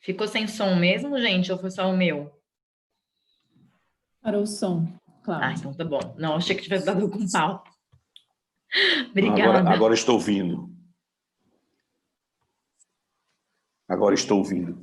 Ficou sem som mesmo, gente, ou foi só o meu? Para o som, Ah, Cláudia. então tá bom. Não, achei que tivesse dado com pau. Agora, Obrigada. agora estou ouvindo. Agora estou ouvindo.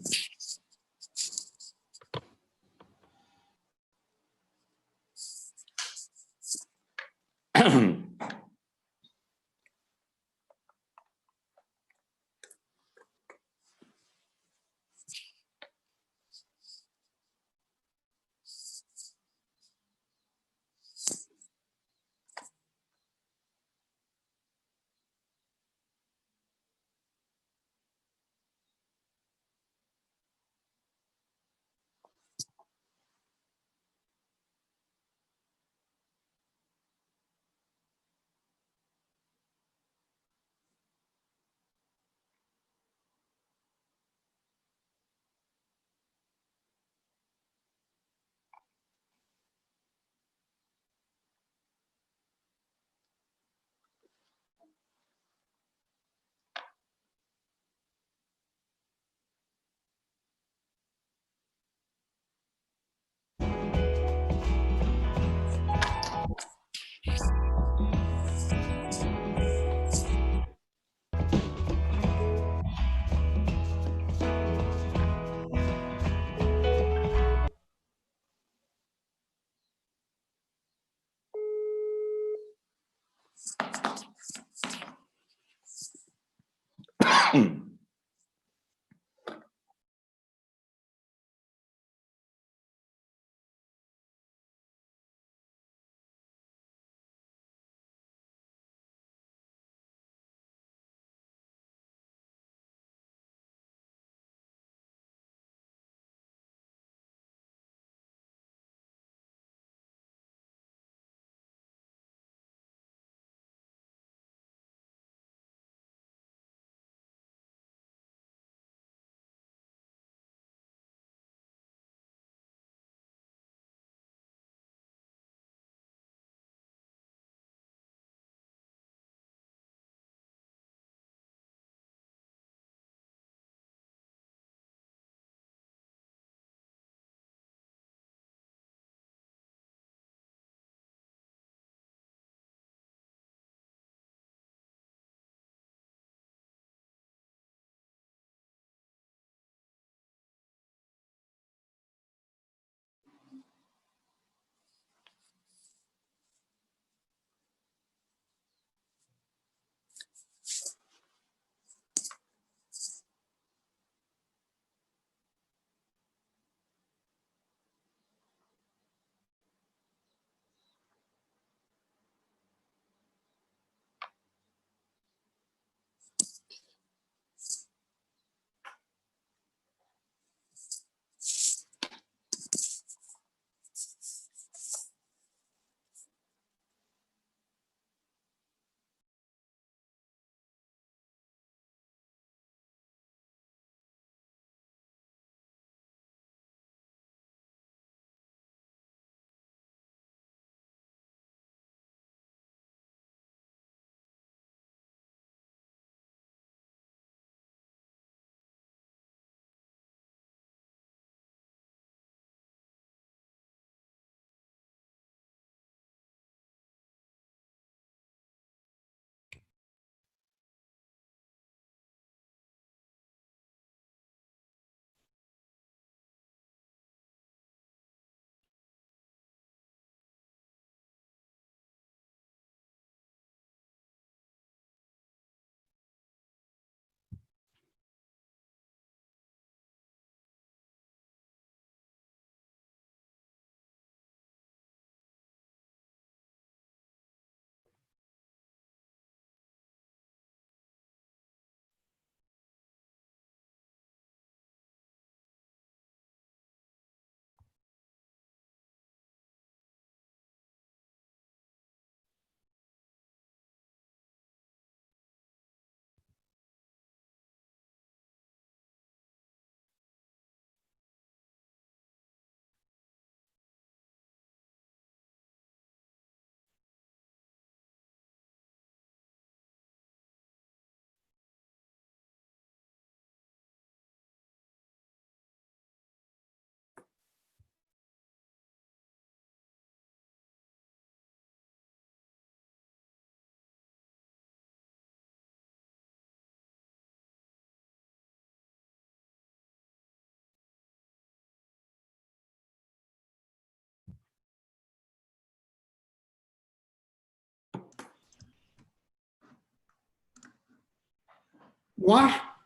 No ar?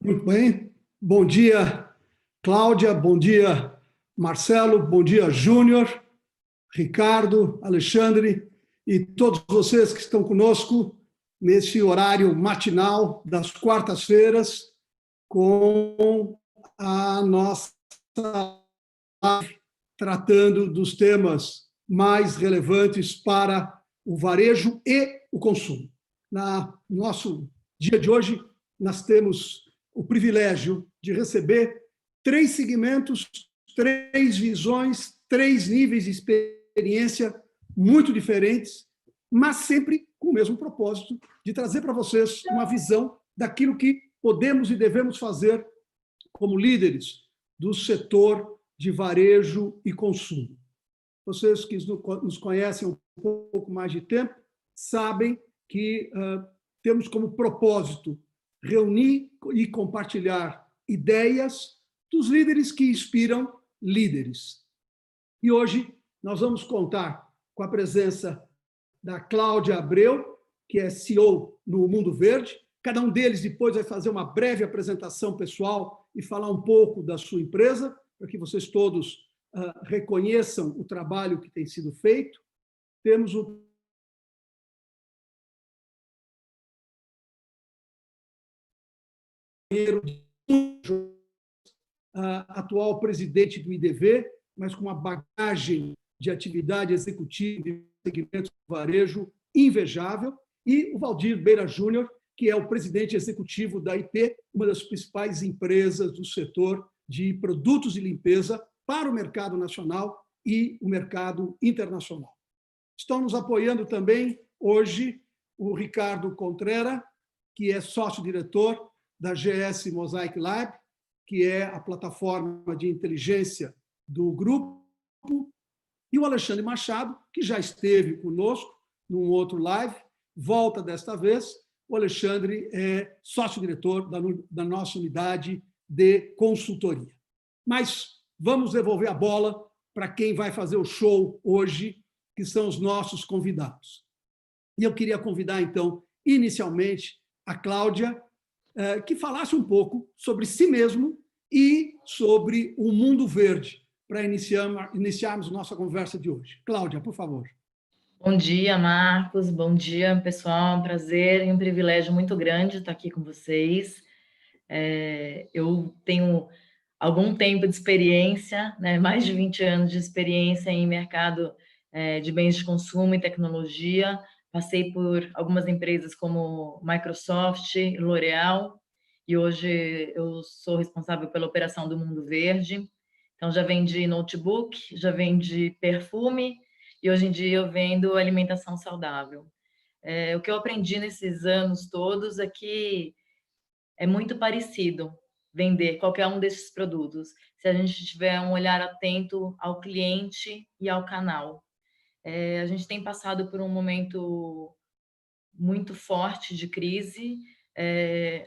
Muito bem. Bom dia, Cláudia. Bom dia, Marcelo. Bom dia, Júnior, Ricardo, Alexandre e todos vocês que estão conosco nesse horário matinal das quartas-feiras com a nossa live tratando dos temas mais relevantes para o varejo e o consumo. No nosso dia de hoje, nós temos o privilégio de receber 3 segmentos, 3 visões, 3 níveis de experiência muito diferentes, mas sempre com o mesmo propósito de trazer para vocês uma visão daquilo que podemos e devemos fazer como líderes do setor de varejo e consumo. Vocês que nos conhecem um pouco mais de tempo sabem que temos como propósito reunir e compartilhar ideias dos líderes que inspiram líderes. E hoje nós vamos contar com a presença da Cláudia Abreu, que é CEO no Mundo Verde. Cada um deles depois vai fazer uma breve apresentação pessoal e falar um pouco da sua empresa, para que vocês todos reconheçam o trabalho que tem sido feito. Temos o atual presidente do IDV, mas com uma bagagem de atividade executiva de segmentos do varejo invejável, e o Valdir Beira Júnior, que é o presidente executivo da IP, uma das principais empresas do setor de produtos de limpeza para o mercado nacional e o mercado internacional. Estão nos apoiando também hoje o Ricardo Contrera, que é sócio-diretor da GS Mosaic Lab, que é a plataforma de inteligência do grupo, e o Alexandre Machado, que já esteve conosco num outro live, volta desta vez. O Alexandre é sócio-diretor da nossa unidade de consultoria. Mas vamos devolver a bola para quem vai fazer o show hoje, que são os nossos convidados. E eu queria convidar, então, inicialmente, a Cláudia, que falasse um pouco sobre si mesmo e sobre o Mundo Verde, para iniciarmos nossa conversa de hoje. Cláudia, por favor. Bom dia, Marcos. Bom dia, pessoal. Um prazer e um privilégio muito grande estar aqui com vocês. Eu tenho algum tempo de experiência, né, mais de 20 anos de experiência em mercado de bens de consumo e tecnologia. Passei por algumas empresas como Microsoft, L'Oréal, e hoje eu sou responsável pela operação do Mundo Verde. Então, já vendi notebook, já vendi perfume, e hoje em dia eu vendo alimentação saudável. O que eu aprendi nesses anos todos é que é muito parecido vender qualquer um desses produtos, se a gente tiver um olhar atento ao cliente e ao canal. A gente tem passado por um momento muito forte de crise.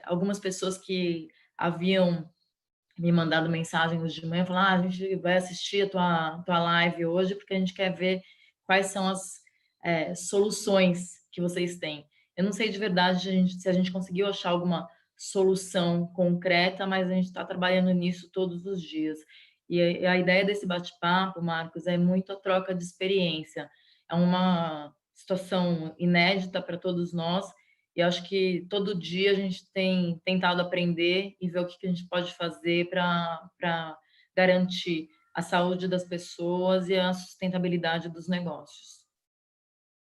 Algumas pessoas que haviam me mandado mensagem hoje de manhã, falando: a gente vai assistir a tua live hoje porque a gente quer ver quais são as soluções que vocês têm. Eu não sei de verdade se a gente conseguiu achar alguma solução concreta, mas a gente está trabalhando nisso todos os dias. E a ideia desse bate-papo, Marcos, é muito a troca de experiência. É uma situação inédita para todos nós, e acho que todo dia a gente tem tentado aprender e ver o que a gente pode fazer para garantir a saúde das pessoas e a sustentabilidade dos negócios.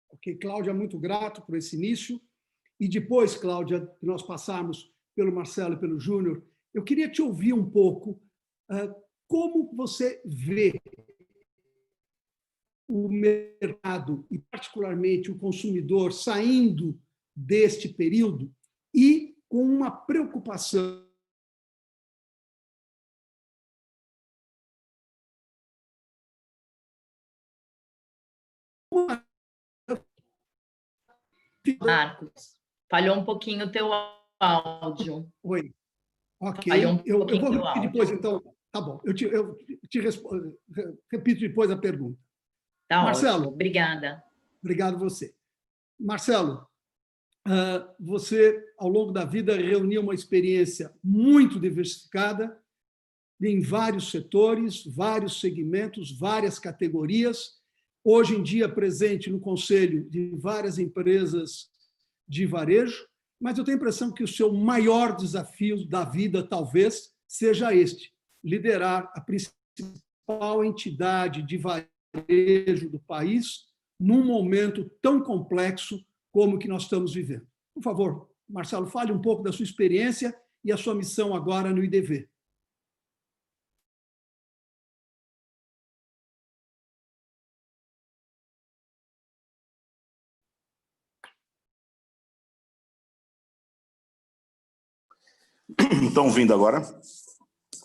Ok, Cláudia, muito grato por esse início. E depois, Cláudia, que nós passarmos pelo Marcelo e pelo Júnior, eu queria te ouvir um pouco como você vê o mercado e, particularmente, o consumidor saindo deste período e com uma preocupação Marcos, falhou um pouquinho o teu áudio. Oi. Ok. Falhou um Eu pouquinho vou teu repetir áudio. depois, então. Tá bom. Eu te repito depois a pergunta. Tá Marcelo. Ótimo. Obrigada. Obrigado você. Marcelo, Você, ao longo da vida, reuniu uma experiência muito diversificada em vários setores, vários segmentos, várias categorias. Hoje em dia, presente no conselho de várias empresas de varejo, mas eu tenho a impressão que o seu maior desafio da vida, talvez, seja este: liderar a principal entidade de varejo do país num momento tão complexo como o que nós estamos vivendo. Por favor, Marcelo, fale um pouco da sua experiência e a sua missão agora no IDV. Estão ouvindo agora?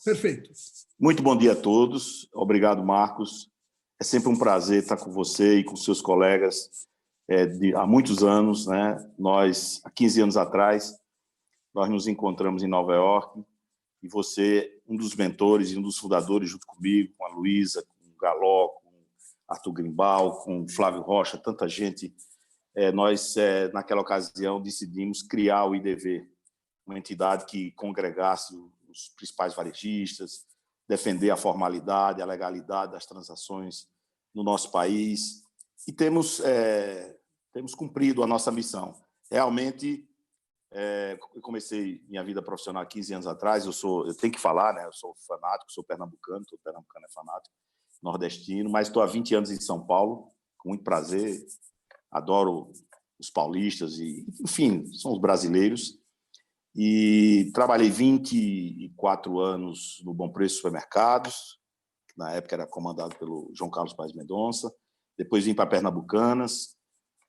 Perfeito. Muito bom dia a todos. Obrigado, Marcos. É sempre um prazer estar com você e com seus colegas há muitos anos, né? Nós, há 15 anos atrás, nós nos encontramos em Nova York e você, um dos mentores e um dos fundadores, junto comigo, com a Luísa, com o Galó, com Arthur Grimbal, com o Flávio Rocha, tanta gente, nós, naquela ocasião, decidimos criar o IDV, uma entidade que congregasse os principais varejistas, defender a formalidade, a legalidade das transações no nosso país, e temos cumprido a nossa missão. Realmente, eu comecei minha vida profissional há 15 anos atrás, eu tenho que falar, né? Eu sou fanático, sou pernambucano, todo pernambucano é fanático, nordestino, mas estou há 20 anos em São Paulo, com muito prazer, adoro os paulistas, e, enfim, são os brasileiros. E trabalhei 24 anos no Bom Preço Supermercados, que na época era comandado pelo João Carlos Paes Mendonça. Depois vim para Pernambucanas,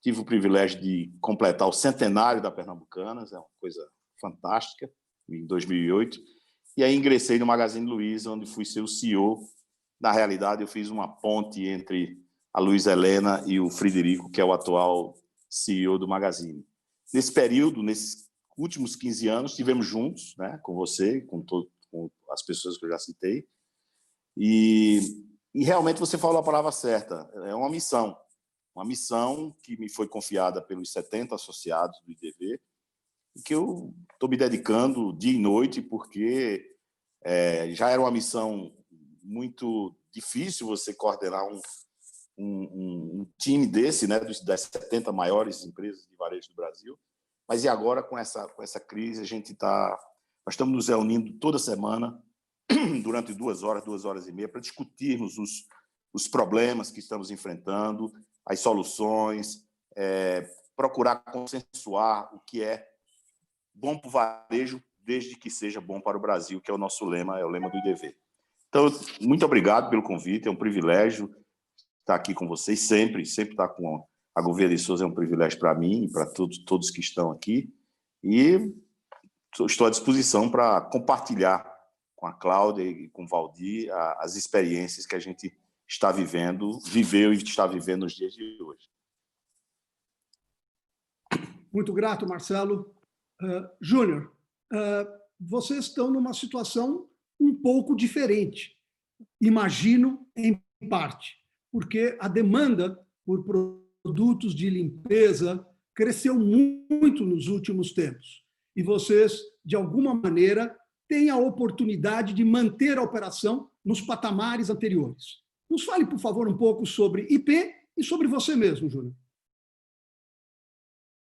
tive o privilégio de completar o centenário da Pernambucanas, é uma coisa fantástica, em 2008. E aí ingressei no Magazine Luiza, onde fui ser o CEO. Na realidade, eu fiz uma ponte entre a Luísa Helena e o Frederico, que é o atual CEO do Magazine. Nesse período, nesses últimos 15 anos, estivemos juntos, né, com você, com as pessoas que eu já citei, e realmente você falou a palavra certa, é uma missão que me foi confiada pelos 70 associados do IDV, e que eu estou me dedicando dia e noite, porque já era uma missão muito difícil você coordenar um time desse, né, das 70 maiores empresas de varejo do Brasil. Mas e agora, com essa crise, nós estamos nos reunindo toda semana, durante 2 horas e meia, para discutirmos os problemas que estamos enfrentando, as soluções, procurar consensuar o que é bom para o varejo, desde que seja bom para o Brasil, que é o nosso lema, é o lema do IDV. Então, muito obrigado pelo convite, é um privilégio estar aqui com vocês, sempre estar com a Gouveia de Souza é um privilégio para mim e para todos que estão aqui. E estou à disposição para compartilhar com a Cláudia e com o Valdir as experiências que a gente viveu e está vivendo nos dias de hoje. Muito grato, Marcelo. Júnior, vocês estão numa situação um pouco diferente, imagino, em parte, porque a demanda por produtos de limpeza cresceu muito nos últimos tempos. E vocês, de alguma maneira, têm a oportunidade de manter a operação nos patamares anteriores. Nos fale, por favor, um pouco sobre IP e sobre você mesmo, Júnior.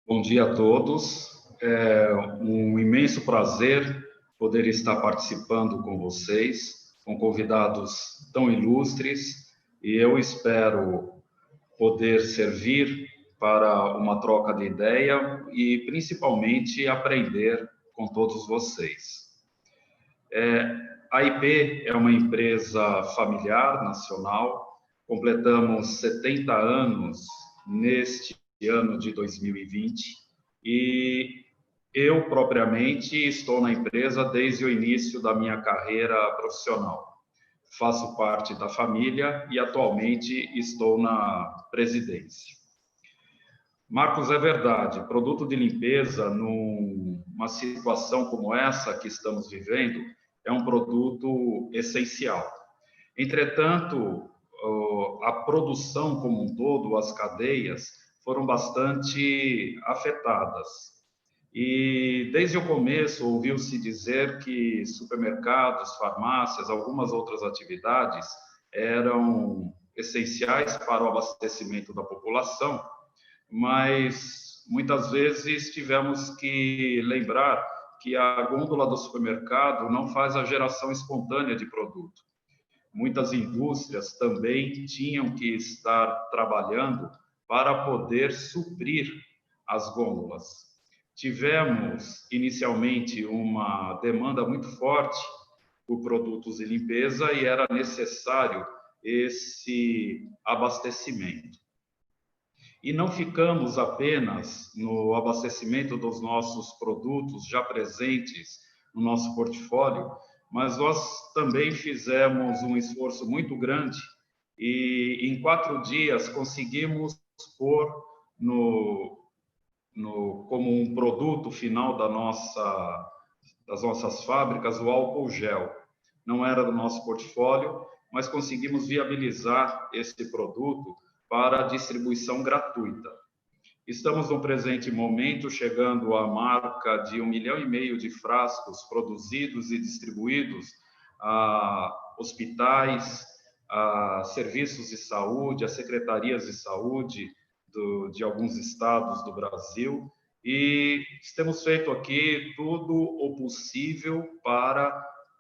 Bom dia a todos. É um imenso prazer poder estar participando com vocês, com convidados tão ilustres, e eu espero poder servir para uma troca de ideia e, principalmente, aprender com todos vocês. A IP é uma empresa familiar, nacional. Completamos 70 anos neste ano de 2020 e eu, propriamente, estou na empresa desde o início da minha carreira profissional. Faço parte da família e atualmente estou na presidência. Marcos, é verdade, produto de limpeza, numa situação como essa que estamos vivendo, é um produto essencial. Entretanto, a produção como um todo, as cadeias, foram bastante afetadas. E desde o começo ouviu-se dizer que supermercados, farmácias, algumas outras atividades eram essenciais para o abastecimento da população, mas muitas vezes tivemos que lembrar que a gôndola do supermercado não faz a geração espontânea de produto. Muitas indústrias também tinham que estar trabalhando para poder suprir as gôndolas. Tivemos inicialmente uma demanda muito forte por produtos de limpeza e era necessário esse abastecimento. E não ficamos apenas no abastecimento dos nossos produtos já presentes no nosso portfólio, mas nós também fizemos um esforço muito grande e em 4 dias conseguimos pôr como um produto final das nossas fábricas o álcool gel. Não era do nosso portfólio, mas conseguimos viabilizar esse produto para distribuição gratuita. Estamos no presente momento chegando à marca de 1,5 milhão de frascos produzidos e distribuídos a hospitais, a serviços de saúde, a secretarias de saúde de alguns estados do Brasil, e temos feito aqui tudo o possível para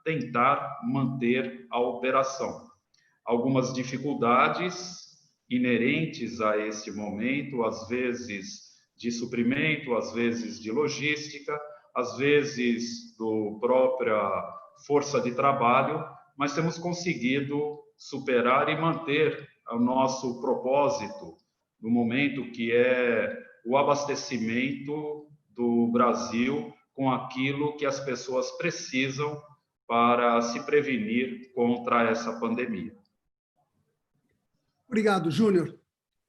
tentar manter a operação. Algumas dificuldades inerentes a esse momento, às vezes de suprimento, às vezes de logística, às vezes do própria força de trabalho, mas temos conseguido superar e manter o nosso propósito no momento, que é o abastecimento do Brasil com aquilo que as pessoas precisam para se prevenir contra essa pandemia. Obrigado, Júnior.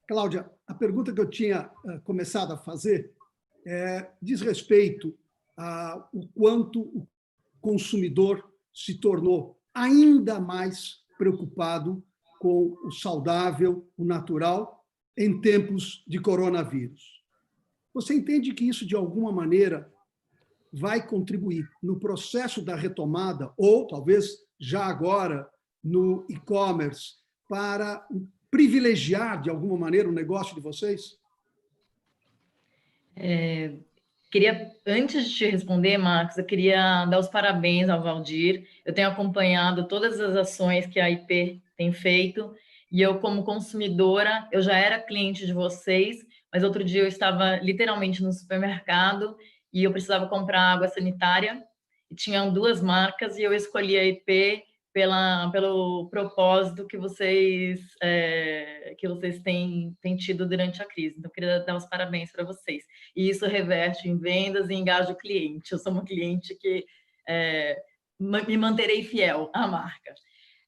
Cláudia, a pergunta que eu tinha começado a fazer diz respeito ao quanto o consumidor se tornou ainda mais preocupado com o saudável, o natural, em tempos de coronavírus. Você entende que isso, de alguma maneira, vai contribuir no processo da retomada, ou talvez já agora no e-commerce, para privilegiar, de alguma maneira, o negócio de vocês? Queria, antes de te responder, Marcos, eu queria dar os parabéns ao Valdir. Eu tenho acompanhado todas as ações que a IP tem feito, e eu, como consumidora, eu já era cliente de vocês, mas outro dia eu estava literalmente no supermercado e eu precisava comprar água sanitária, e tinham 2 marcas, e eu escolhi a IP pelo propósito que vocês têm tido durante a crise. Então, eu queria dar os parabéns para vocês. E isso reverte em vendas e engaja o cliente. Eu sou uma cliente que me manterei fiel à marca.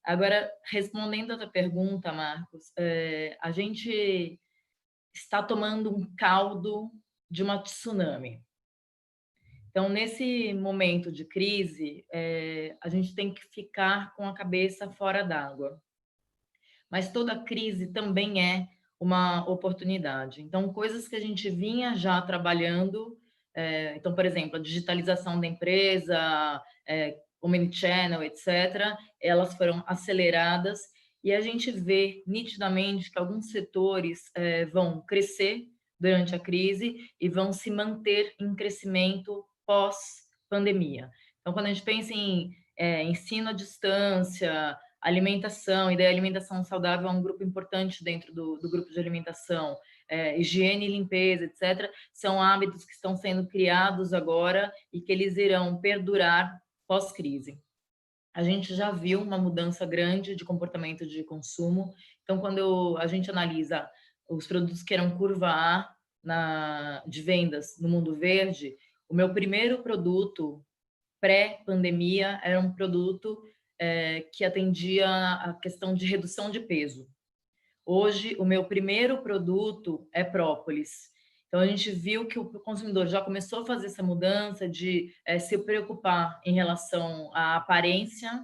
Agora, respondendo a tua pergunta, Marcos, a gente está tomando um caldo de uma tsunami. Então, nesse momento de crise, a gente tem que ficar com a cabeça fora d'água. Mas toda crise também é uma oportunidade. Então, coisas que a gente vinha já trabalhando, então, por exemplo, a digitalização da empresa, omnichannel, etc., elas foram aceleradas e a gente vê nitidamente que alguns setores vão crescer durante a crise e vão se manter em crescimento pós-pandemia. Então, quando a gente pensa em ensino à distância, alimentação, e daí a alimentação saudável é um grupo importante dentro do grupo de alimentação, higiene e limpeza, etc., são hábitos que estão sendo criados agora e que eles irão perdurar pós-crise. A gente já viu uma mudança grande de comportamento de consumo. Então, quando a gente analisa os produtos que eram curva A de vendas no mundo verde, o meu primeiro produto pré-pandemia era um produto que atendia a questão de redução de peso. Hoje, o meu primeiro produto é própolis. Então, a gente viu que o consumidor já começou a fazer essa mudança de se preocupar em relação à aparência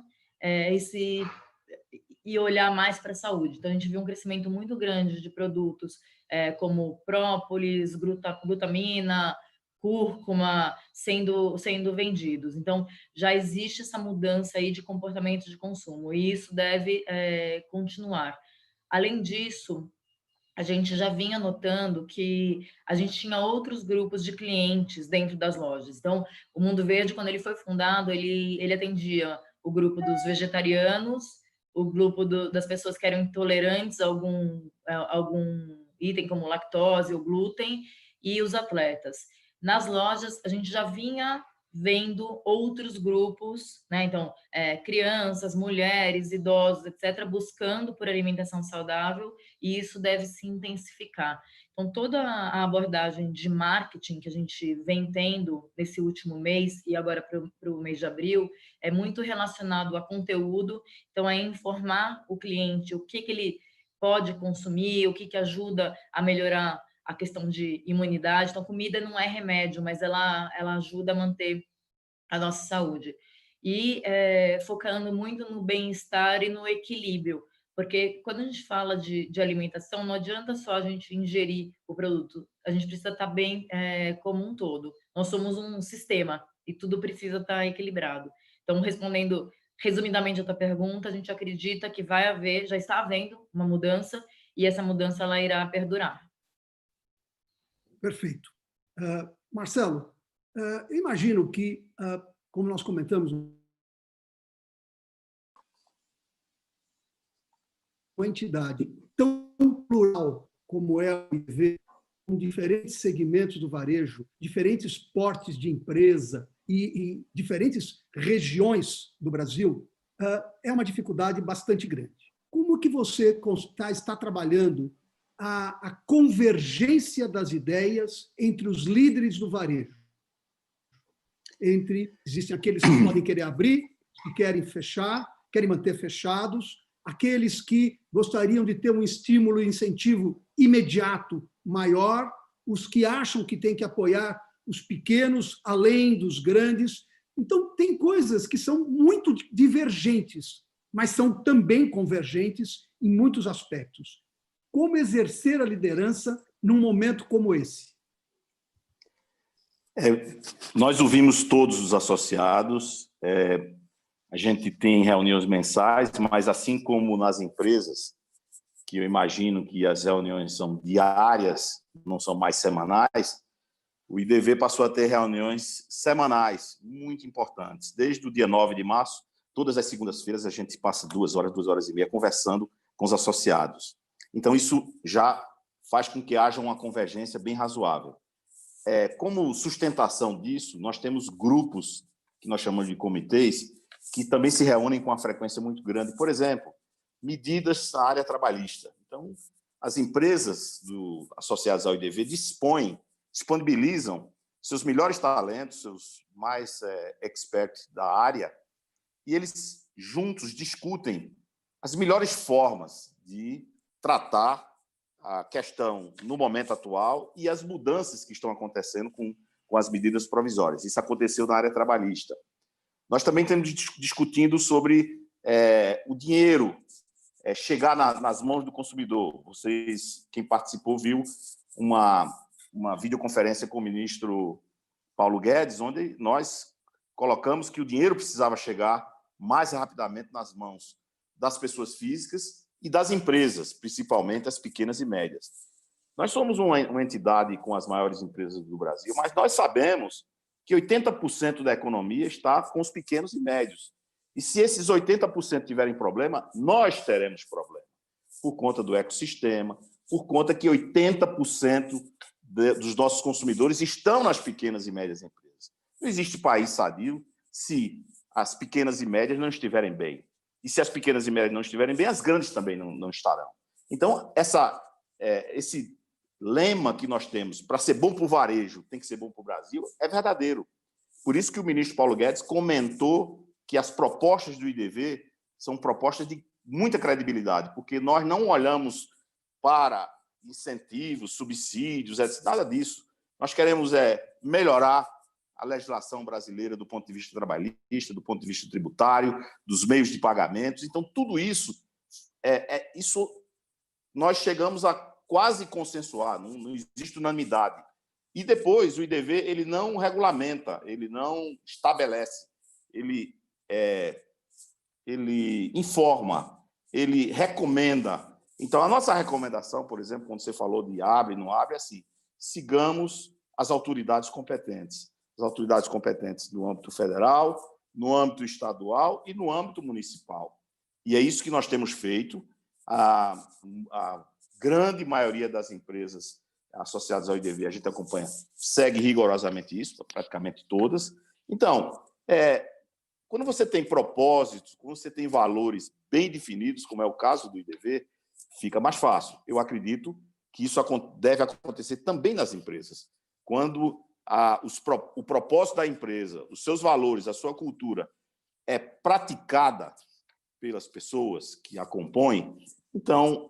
e olhar mais para a saúde. Então, a gente viu um crescimento muito grande de produtos como própolis, glutamina, cúrcuma, sendo vendidos. Então, já existe essa mudança aí de comportamento de consumo, e isso deve continuar. Além disso, a gente já vinha notando que a gente tinha outros grupos de clientes dentro das lojas. Então, o Mundo Verde, quando ele foi fundado, ele atendia o grupo dos vegetarianos, o grupo das pessoas que eram intolerantes a algum item como lactose ou glúten, e os atletas. Nas lojas, a gente já vinha vendo outros grupos, né? Então, crianças, mulheres, idosos, etc., buscando por alimentação saudável, e isso deve se intensificar. Então, toda a abordagem de marketing que a gente vem tendo nesse último mês, e agora para o mês de abril, é muito relacionado a conteúdo, então é informar o cliente o que ele pode consumir, o que ajuda a melhorar a questão de imunidade. Então, comida não é remédio, mas ela ajuda a manter a nossa saúde. E focando muito no bem-estar e no equilíbrio, porque quando a gente fala de alimentação, não adianta só a gente ingerir o produto, a gente precisa estar bem como um todo. Nós somos um sistema e tudo precisa estar equilibrado. Então, respondendo resumidamente a tua pergunta, a gente acredita que vai haver, já está havendo uma mudança, e essa mudança ela irá perdurar. Perfeito. Marcelo, imagino que, como nós comentamos, uma entidade tão plural como é a UIV, com diferentes segmentos do varejo, diferentes portes de empresa e diferentes regiões do Brasil, é uma dificuldade bastante grande. Como que você está trabalhando a convergência das ideias entre os líderes do varejo? Existem aqueles que podem querer abrir, que querem fechar, querem manter fechados, aqueles que gostariam de ter um estímulo e incentivo imediato maior, os que acham que tem que apoiar os pequenos além dos grandes. Então, tem coisas que são muito divergentes, mas são também convergentes em muitos aspectos. Como exercer a liderança num momento como esse? Nós ouvimos todos os associados, a gente tem reuniões mensais, mas assim como nas empresas, que eu imagino que as reuniões são diárias, não são mais semanais, o IDV passou a ter reuniões semanais, muito importantes. Desde o dia 9 de março, todas as segundas-feiras, a gente passa 2 horas e meia conversando com os associados. Então, isso já faz com que haja uma convergência bem razoável. Como sustentação disso, nós temos grupos, que nós chamamos de comitês, que também se reúnem com uma frequência muito grande. Por exemplo, medidas na área trabalhista. Então, as empresas associadas ao IDV disponibilizam seus melhores talentos, seus mais experts da área, e eles juntos discutem as melhores formas de tratar a questão no momento atual e as mudanças que estão acontecendo com as medidas provisórias. Isso aconteceu na área trabalhista. Nós também estamos discutindo sobre o dinheiro chegar nas mãos do consumidor. Quem participou, viu uma videoconferência com o ministro Paulo Guedes, onde nós colocamos que o dinheiro precisava chegar mais rapidamente nas mãos das pessoas físicas e das empresas, principalmente as pequenas e médias. Nós somos uma entidade com as maiores empresas do Brasil, mas nós sabemos que 80% da economia está com os pequenos e médios. E se esses 80% tiverem problema, nós teremos problema, por conta do ecossistema, por conta que 80% dos nossos consumidores estão nas pequenas e médias empresas. Não existe país sadio se as pequenas e médias não estiverem bem. E se as pequenas e médias não estiverem bem, as grandes também não estarão. Então, esse lema que nós temos, para ser bom para o varejo, tem que ser bom para o Brasil, é verdadeiro. Por isso que o ministro Paulo Guedes comentou que as propostas do IDV são propostas de muita credibilidade, porque nós não olhamos para incentivos, subsídios, nada disso. Nós queremos melhorar a legislação brasileira do ponto de vista trabalhista, do ponto de vista tributário, dos meios de pagamentos. Então, tudo isso, nós chegamos a quase consensuar, não existe unanimidade. E depois o IDV ele não regulamenta, ele não estabelece, ele informa, ele recomenda. Então, a nossa recomendação, por exemplo, quando você falou de abre, não abre, é assim, sigamos as autoridades competentes. As autoridades competentes no âmbito federal, no âmbito estadual e no âmbito municipal. E é isso que nós temos feito. A grande maioria das empresas associadas ao IDV, a gente acompanha, segue rigorosamente isso, praticamente todas. Então, quando você tem propósitos, quando você tem valores bem definidos, como é o caso do IDV, fica mais fácil. Eu acredito que isso deve acontecer também nas empresas. Quando o propósito da empresa, os seus valores, a sua cultura é praticada pelas pessoas que a compõem, então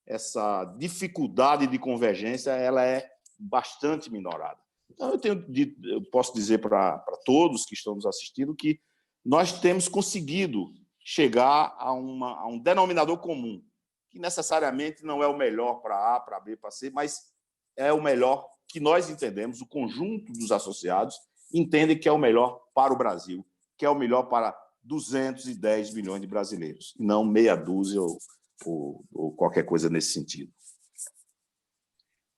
essa dificuldade de convergência ela é bastante minorada. Então, eu posso dizer para todos que estão nos assistindo que nós temos conseguido chegar a um denominador comum, que necessariamente não é o melhor para A, para B, para C, mas é o melhor que nós entendemos, o conjunto dos associados entendem que é o melhor para o Brasil, que é o melhor para 210 milhões de brasileiros, e não meia dúzia ou qualquer coisa nesse sentido.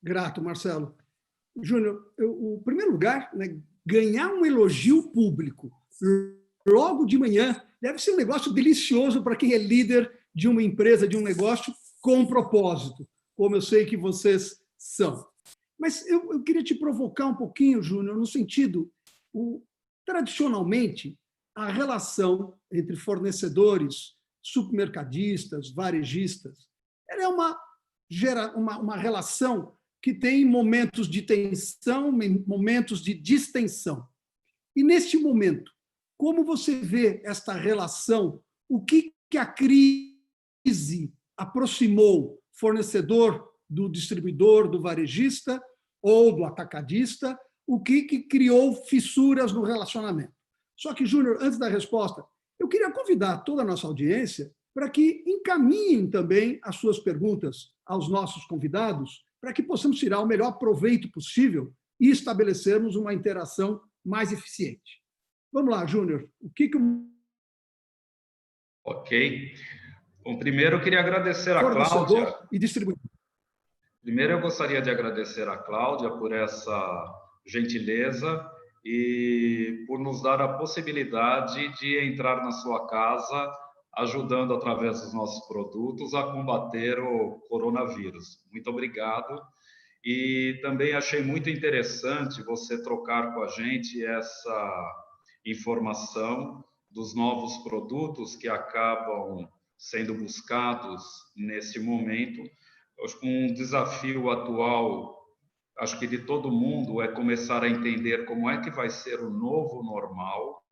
Grato, Marcelo. Júnior, em primeiro lugar, né, ganhar um elogio público logo de manhã deve ser um negócio delicioso para quem é líder de uma empresa, de um negócio com propósito, como eu sei que vocês são. Mas eu queria te provocar um pouquinho, Júnior, no sentido, tradicionalmente, a relação entre fornecedores, supermercadistas, varejistas, ela é uma relação que tem momentos de tensão, momentos de distensão. E, neste momento, como você vê esta relação? O que a crise aproximou fornecedor do distribuidor, do varejista ou do atacadista? O que criou fissuras no relacionamento? Só que, Júnior, antes da resposta, eu queria convidar toda a nossa audiência para que encaminhem também as suas perguntas aos nossos convidados, para que possamos tirar o melhor proveito possível e estabelecermos uma interação mais eficiente. Vamos lá, Júnior. Ok. Bom, primeiro eu queria agradecer a Cláudia. E distribuidor. Primeiro eu gostaria de agradecer a Cláudia por essa gentileza e por nos dar a possibilidade de entrar na sua casa, ajudando através dos nossos produtos a combater o coronavírus. Muito obrigado. E também achei muito interessante você trocar com a gente essa informação dos novos produtos que acabam sendo buscados nesse momento. Acho que um desafio atual, acho que de todo mundo, é começar a entender como é que vai ser o novo normal.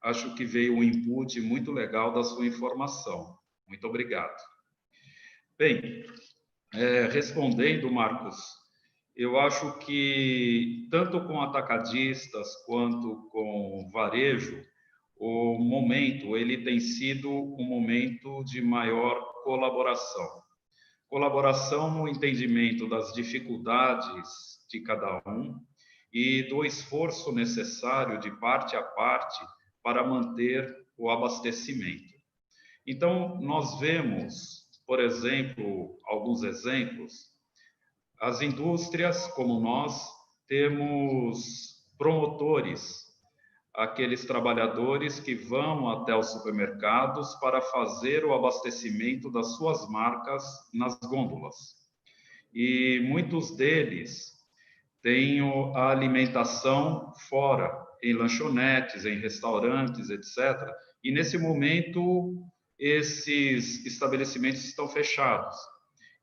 Acho que veio um input muito legal da sua informação. Muito obrigado. Bem, respondendo, Marcos, eu acho que tanto com atacadistas quanto com varejo, o momento ele tem sido um momento de maior colaboração. Colaboração no entendimento das dificuldades de cada um e do esforço necessário de parte a parte para manter o abastecimento. Então, nós vemos, por exemplo, alguns exemplos. As indústrias, como nós, temos promotores, aqueles trabalhadores que vão até os supermercados para fazer o abastecimento das suas marcas nas gôndolas. E muitos deles têm a alimentação fora, em lanchonetes, em restaurantes, etc. E, nesse momento, esses estabelecimentos estão fechados.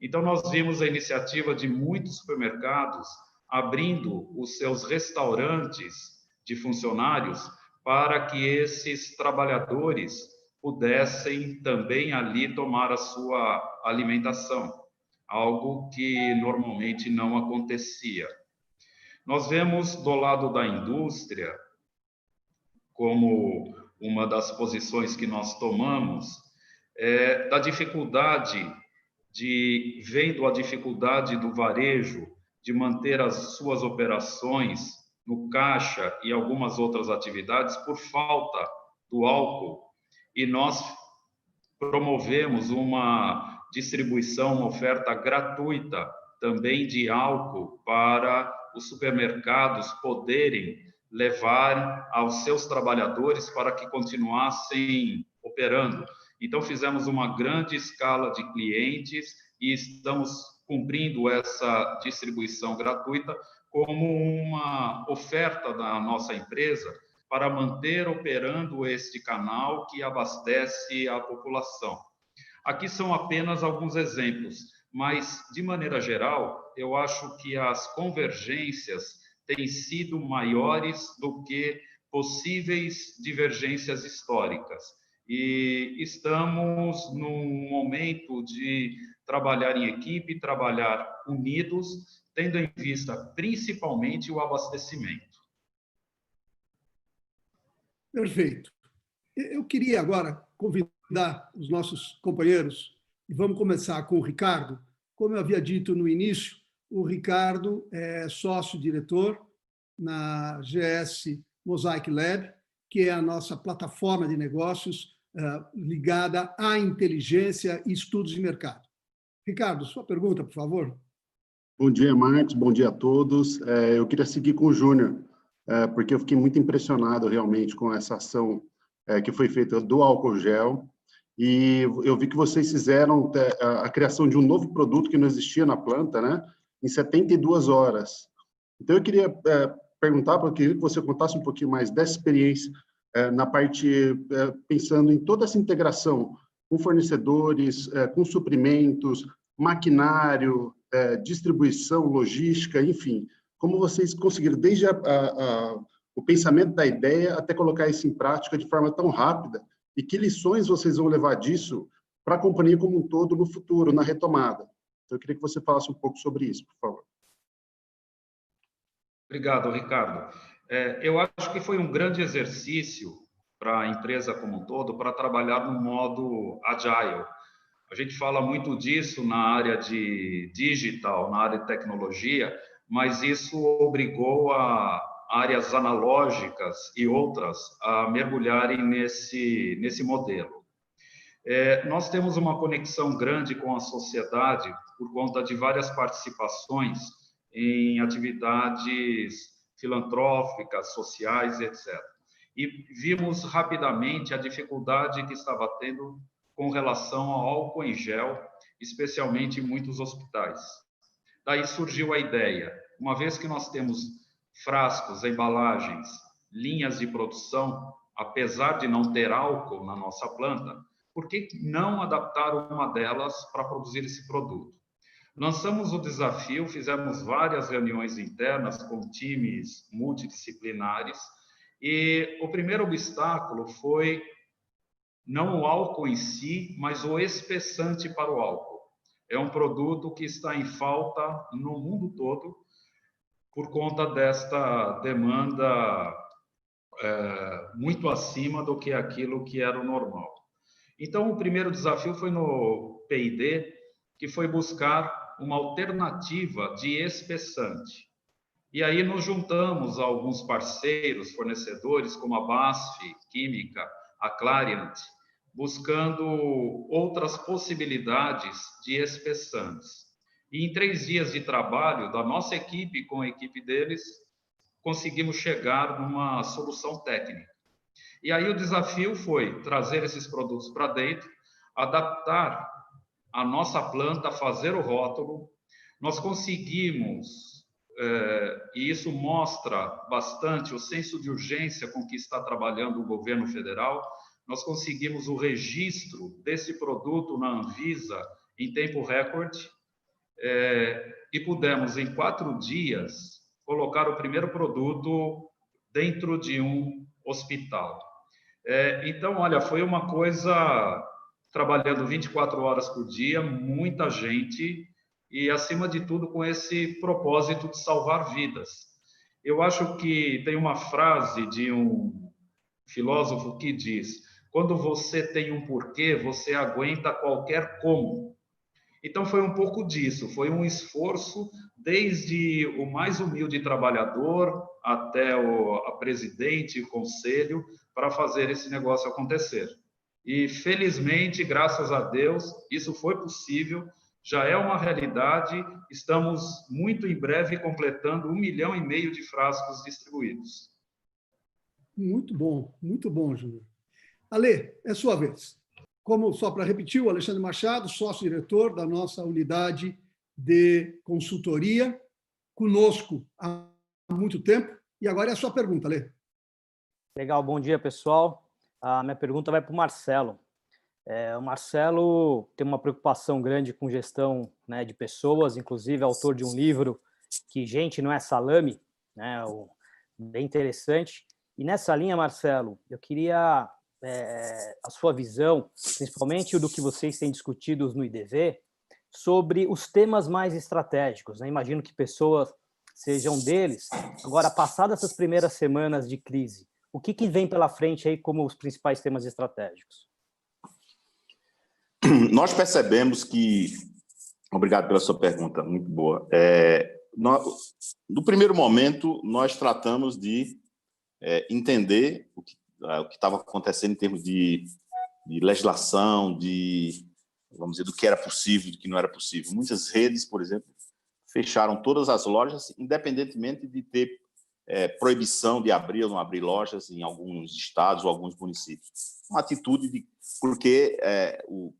Então, nós vimos a iniciativa de muitos supermercados abrindo os seus restaurantes de funcionários para que esses trabalhadores pudessem também ali tomar a sua alimentação, algo que normalmente não acontecia. Nós vemos do lado da indústria, como uma das posições que nós tomamos, da dificuldade vendo a dificuldade do varejo de manter as suas operações no caixa e algumas outras atividades por falta do álcool, e nós promovemos uma distribuição, uma oferta gratuita também de álcool para os supermercados poderem levar aos seus trabalhadores para que continuassem operando. Então, fizemos uma grande escala de clientes e estamos cumprindo essa distribuição gratuita como uma oferta da nossa empresa para manter operando este canal que abastece a população. Aqui são apenas alguns exemplos, mas, de maneira geral, eu acho que as convergências têm sido maiores do que possíveis divergências históricas. E estamos num momento de trabalhar em equipe, trabalhar unidos, tendo em vista principalmente o abastecimento. Perfeito. Eu queria agora convidar os nossos companheiros, e vamos começar com o Ricardo. Como eu havia dito no início, o Ricardo é sócio-diretor na GS Mosaic Lab, que é a nossa plataforma de negócios ligada à inteligência e estudos de mercado. Ricardo, sua pergunta, por favor. Bom dia, Marcos. Bom dia a todos. Eu queria seguir com o Júnior, porque eu fiquei muito impressionado realmente com essa ação que foi feita do álcool gel. E eu vi que vocês fizeram a criação de um novo produto que não existia na planta, né, em 72 horas. Então, eu queria perguntar, porque eu queria que você contasse um pouquinho mais dessa experiência na parte, pensando em toda essa integração com fornecedores, com suprimentos, maquinário, distribuição, logística, enfim. Como vocês conseguiram, desde o pensamento da ideia até colocar isso em prática de forma tão rápida, e que lições vocês vão levar disso para a companhia como um todo no futuro, na retomada? Então, eu queria que você falasse um pouco sobre isso, por favor. Obrigado, Ricardo. Eu acho que foi um grande exercício para a empresa como um todo, para trabalhar no modo agile. A gente fala muito disso na área de digital, na área de tecnologia, mas isso obrigou a áreas analógicas e outras a mergulharem nesse modelo. Nós temos uma conexão grande com a sociedade por conta de várias participações em atividades filantrópicas, sociais, etc. E vimos rapidamente a dificuldade que estava tendo com relação ao álcool em gel, especialmente em muitos hospitais. Daí surgiu a ideia, uma vez que nós temos frascos, embalagens, linhas de produção, apesar de não ter álcool na nossa planta, por que não adaptar uma delas para produzir esse produto? Lançamos o desafio, fizemos várias reuniões internas com times multidisciplinares e o primeiro obstáculo foi não o álcool em si, mas o espessante para o álcool. É um produto que está em falta no mundo todo por conta desta demanda muito acima do que aquilo que era o normal. Então, o primeiro desafio foi no P&D, que foi buscar uma alternativa de espessante. E aí nos juntamos a alguns parceiros, fornecedores, como a BASF, Química, a Clariant, buscando outras possibilidades de espessantes. E em 3 dias de trabalho da nossa equipe com a equipe deles, conseguimos chegar numa solução técnica. E aí o desafio foi trazer esses produtos para dentro, adaptar a nossa planta, fazer o rótulo. Nós conseguimos, e isso mostra bastante o senso de urgência com que está trabalhando o governo federal, nós conseguimos o registro desse produto na Anvisa em tempo recorde, e pudemos, em 4 dias, colocar o primeiro produto dentro de um hospital. Então, olha, foi uma coisa trabalhando 24 horas por dia, muita gente, e, acima de tudo, com esse propósito de salvar vidas. Eu acho que tem uma frase de um filósofo que diz: quando você tem um porquê, você aguenta qualquer como. Então, foi um pouco disso, foi um esforço desde o mais humilde trabalhador até a presidente, o conselho, para fazer esse negócio acontecer. E, felizmente, graças a Deus, isso foi possível, já é uma realidade, estamos muito em breve completando 1,5 milhão de frascos distribuídos. Muito bom, Júnior. Ale, é sua vez. Como, só para repetir, o Alexandre Machado, sócio-diretor da nossa unidade de consultoria, conosco há muito tempo. E agora é a sua pergunta, Ale. Legal, bom dia, pessoal. A minha pergunta vai para o Marcelo. O Marcelo tem uma preocupação grande com gestão, né, de pessoas, inclusive é autor de um livro que Gente Não é Salame, né, bem interessante. E nessa linha, Marcelo, eu queria a sua visão, principalmente do que vocês têm discutido no IDV, sobre os temas mais estratégicos, né? Imagino que pessoas sejam deles. Agora, passadas essas primeiras semanas de crise, o que vem pela frente aí como os principais temas estratégicos? Nós percebemos que... Obrigado pela sua pergunta, muito boa. No primeiro momento, nós tratamos de entender o que estava acontecendo em termos de legislação, vamos dizer, do que era possível e do que não era possível. Muitas redes, por exemplo, fecharam todas as lojas, independentemente de ter proibição de abrir ou não abrir lojas em alguns estados ou alguns municípios. Uma atitude porque,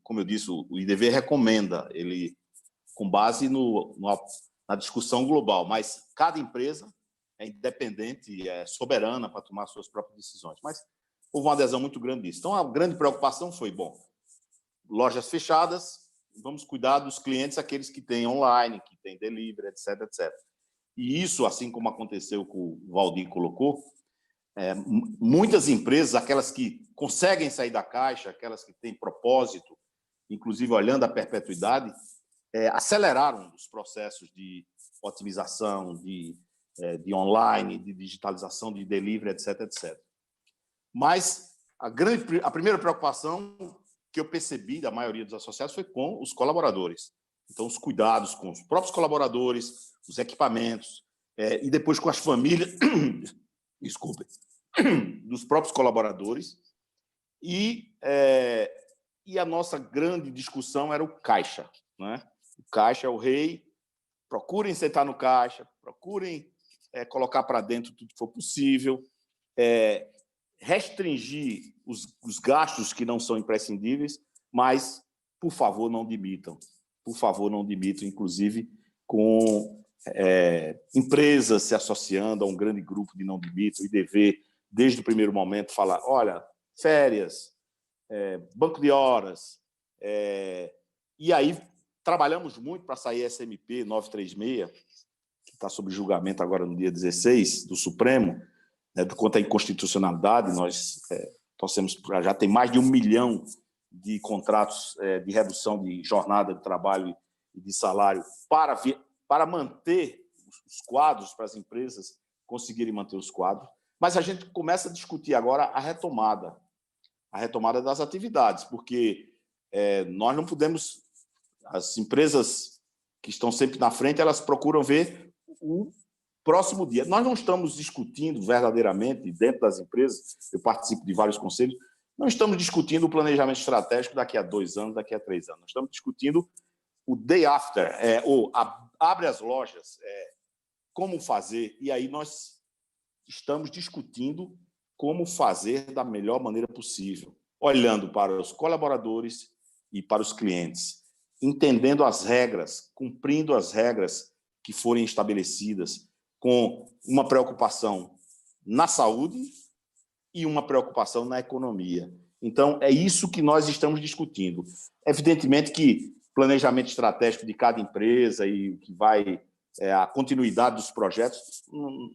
como eu disse, o IDV recomenda, ele com base na discussão global, mas cada empresa é independente e é soberana para tomar suas próprias decisões. Mas houve uma adesão muito grande disso. Então, a grande preocupação foi, lojas fechadas, vamos cuidar dos clientes, aqueles que têm online, que têm delivery, etc, etc. E isso, assim como aconteceu com o Valdir colocou, muitas empresas, aquelas que conseguem sair da caixa, aquelas que têm propósito, inclusive olhando a perpetuidade, aceleraram os processos de otimização, de online, de digitalização, de delivery, etc, etc. Mas a primeira preocupação que eu percebi da maioria dos associados foi com os colaboradores. Então, os cuidados com os próprios colaboradores, os equipamentos, e depois com as famílias, desculpe, dos próprios colaboradores. E a nossa grande discussão era o caixa, né? O caixa é o rei, procurem sentar no caixa, procurem colocar para dentro tudo que for possível, restringir os gastos que não são imprescindíveis, mas, por favor, não demitam. Por favor, não demitam, inclusive com empresas se associando a um grande grupo de não demitam, e IDV, desde o primeiro momento, falar, olha, férias, banco de horas, e aí trabalhamos muito para sair SMP 936, que está sob julgamento agora no dia 16, do Supremo, quanto à inconstitucionalidade. Nós torcemos, já tem mais de 1 milhão de contratos de redução de jornada de trabalho e de salário para manter os quadros, para as empresas conseguirem manter os quadros. Mas a gente começa a discutir agora a retomada das atividades, porque nós não podemos... As empresas que estão sempre na frente, elas procuram ver o próximo dia. Nós não estamos discutindo verdadeiramente, dentro das empresas, eu participo de vários conselhos, não estamos discutindo o planejamento estratégico daqui a 2 anos, daqui a 3 anos. Nós estamos discutindo o day after, abre as lojas, como fazer, e aí nós estamos discutindo como fazer da melhor maneira possível, olhando para os colaboradores e para os clientes, entendendo as regras, cumprindo as regras que forem estabelecidas, com uma preocupação na saúde e uma preocupação na economia. Então, é isso que nós estamos discutindo. Evidentemente que planejamento estratégico de cada empresa e que vai a continuidade dos projetos,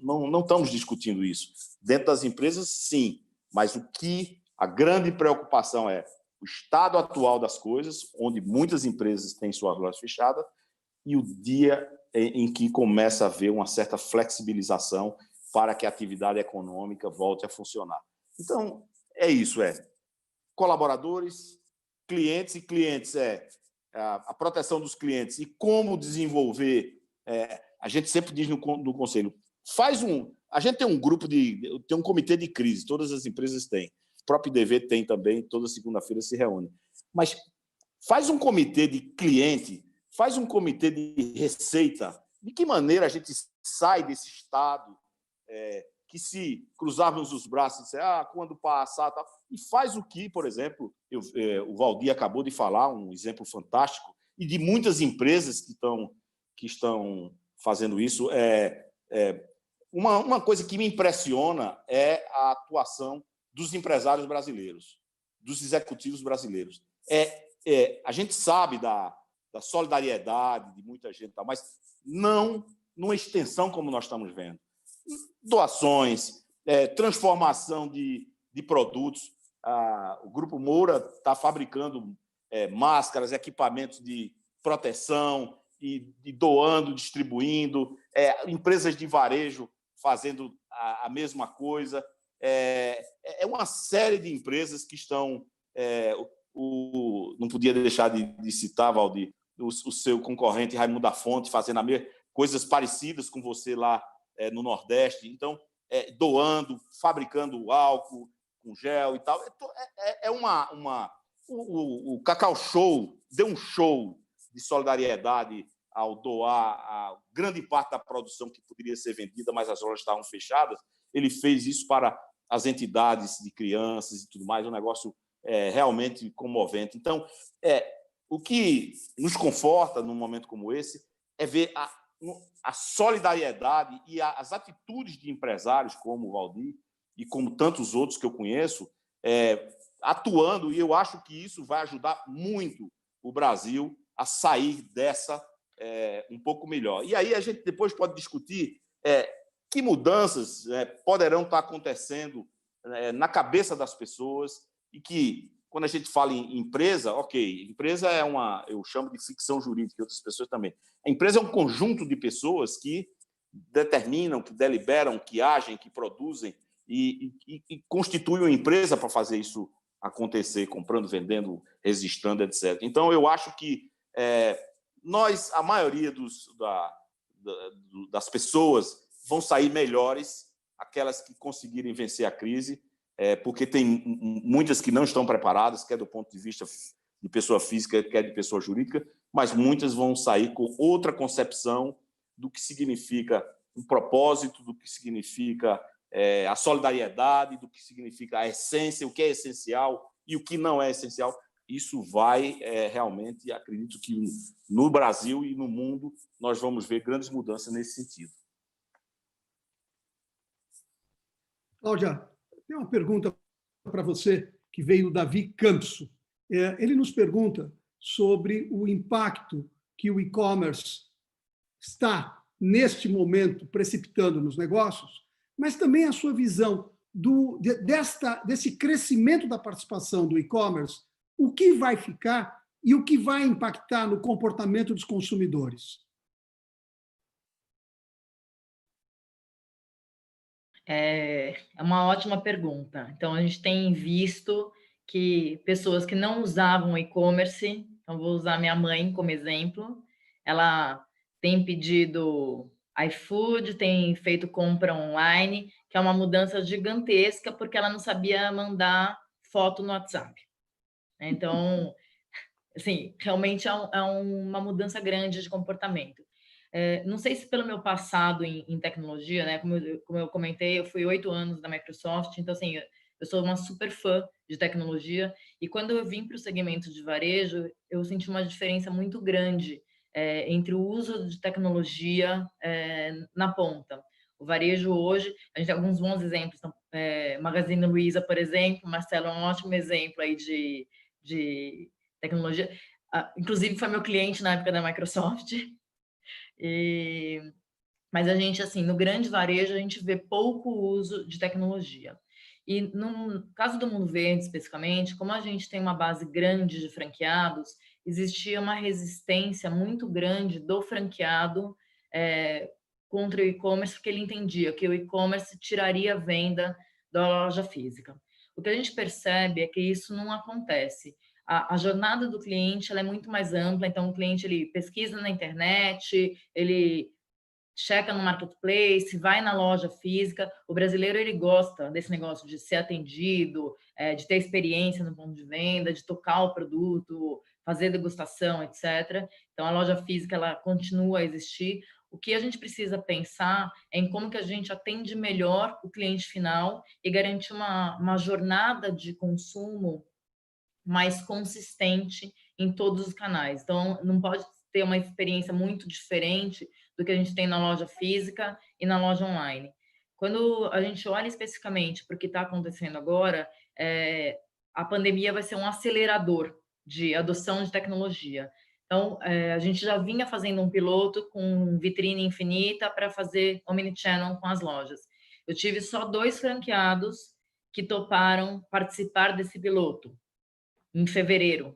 não estamos discutindo isso. Dentro das empresas, sim, mas a grande preocupação é o estado atual das coisas, onde muitas empresas têm suas lojas fechadas, e o dia em que começa a haver uma certa flexibilização para que a atividade econômica volte a funcionar. Então, é isso, colaboradores, clientes, e clientes a proteção dos clientes e como desenvolver, a gente sempre diz no conselho, a gente tem um grupo tem um comitê de crise, todas as empresas têm, o próprio IDV tem também, toda segunda-feira se reúne, mas faz um comitê de cliente, faz um comitê de receita, de que maneira a gente sai desse estado que se cruzarmos os braços e disser, quando passar, tal, e faz o que, por exemplo, o Valdir acabou de falar, um exemplo fantástico, e de muitas empresas que estão fazendo isso. Uma coisa que me impressiona é a atuação dos empresários brasileiros, dos executivos brasileiros. A gente sabe da solidariedade de muita gente, mas não numa extensão como nós estamos vendo. Doações, transformação de produtos. O Grupo Moura está fabricando máscaras, equipamentos de proteção, e doando, distribuindo, empresas de varejo fazendo a mesma coisa. É uma série de empresas que estão... não podia deixar de citar, Valdir, o seu concorrente Raimundo da Fonte fazendo coisas parecidas com você lá no Nordeste. Então, doando, fabricando álcool com gel e tal. O Cacau Show deu um show de solidariedade ao doar a grande parte da produção que poderia ser vendida, mas as lojas estavam fechadas. Ele fez isso para as entidades de crianças e tudo mais, um negócio realmente comovente. Então, o que nos conforta num momento como esse é ver a solidariedade e as atitudes de empresários como o Valdir e como tantos outros que eu conheço, atuando, e eu acho que isso vai ajudar muito o Brasil a sair dessa um pouco melhor. E aí a gente depois pode discutir que mudanças poderão estar acontecendo na cabeça das pessoas e que, quando a gente fala em empresa, empresa eu chamo de ficção jurídica, e outras pessoas também. A empresa é um conjunto de pessoas que determinam, que deliberam, que agem, que produzem e constituem uma empresa para fazer isso acontecer, comprando, vendendo, registrando, etc. Então, eu acho que a maioria das pessoas vão sair melhores, aquelas que conseguirem vencer a crise, porque tem muitas que não estão preparadas, quer do ponto de vista de pessoa física, quer de pessoa jurídica, mas muitas vão sair com outra concepção do que significa um propósito, do que significa a solidariedade, do que significa a essência, o que é essencial e o que não é essencial. Isso vai realmente, acredito que no Brasil e no mundo nós vamos ver grandes mudanças nesse sentido. Cláudia, tem uma pergunta para você que veio do Davi Campso. Ele nos pergunta sobre o impacto que o e-commerce está, neste momento, precipitando nos negócios, mas também a sua visão desse crescimento da participação do e-commerce, o que vai ficar e o que vai impactar no comportamento dos consumidores. É uma ótima pergunta. Então, a gente tem visto que pessoas que não usavam e-commerce, então vou usar minha mãe como exemplo, ela tem pedido iFood, tem feito compra online, que é uma mudança gigantesca, porque ela não sabia mandar foto no WhatsApp. Então, assim, realmente é uma mudança grande de comportamento. Não sei se pelo meu passado em tecnologia, né? Como eu comentei, eu fui 8 anos da Microsoft, então, assim, eu sou uma super fã de tecnologia, e quando eu vim para o segmento de varejo, eu senti uma diferença muito grande entre o uso de tecnologia na ponta. O varejo hoje, a gente tem alguns bons exemplos, então, Magazine Luiza, por exemplo, Marcelo é um ótimo exemplo aí de tecnologia. Inclusive, foi meu cliente na época da Microsoft. Mas a gente, assim, no grande varejo, a gente vê pouco uso de tecnologia. E no caso do Mundo Verde, especificamente, como a gente tem uma base grande de franqueados, existia uma resistência muito grande do franqueado contra o e-commerce, porque ele entendia que o e-commerce tiraria a venda da loja física. O que a gente percebe é que isso não acontece. a jornada do cliente ela é muito mais ampla, então o cliente ele pesquisa na internet, ele checa no marketplace, vai na loja física. O brasileiro ele gosta desse negócio de ser atendido, de ter experiência no ponto de venda, de tocar o produto, fazer degustação, etc. Então a loja física ela continua a existir. O que a gente precisa pensar é em como que a gente atende melhor o cliente final e garante uma jornada de consumo mais consistente em todos os canais. Então, não pode ter uma experiência muito diferente do que a gente tem na loja física e na loja online. Quando a gente olha especificamente para o que está acontecendo agora, a pandemia vai ser um acelerador de adoção de tecnologia. Então, a gente já vinha fazendo um piloto com vitrine infinita para fazer omnichannel com as lojas. Eu tive só 2 franqueados que toparam participar desse piloto em fevereiro.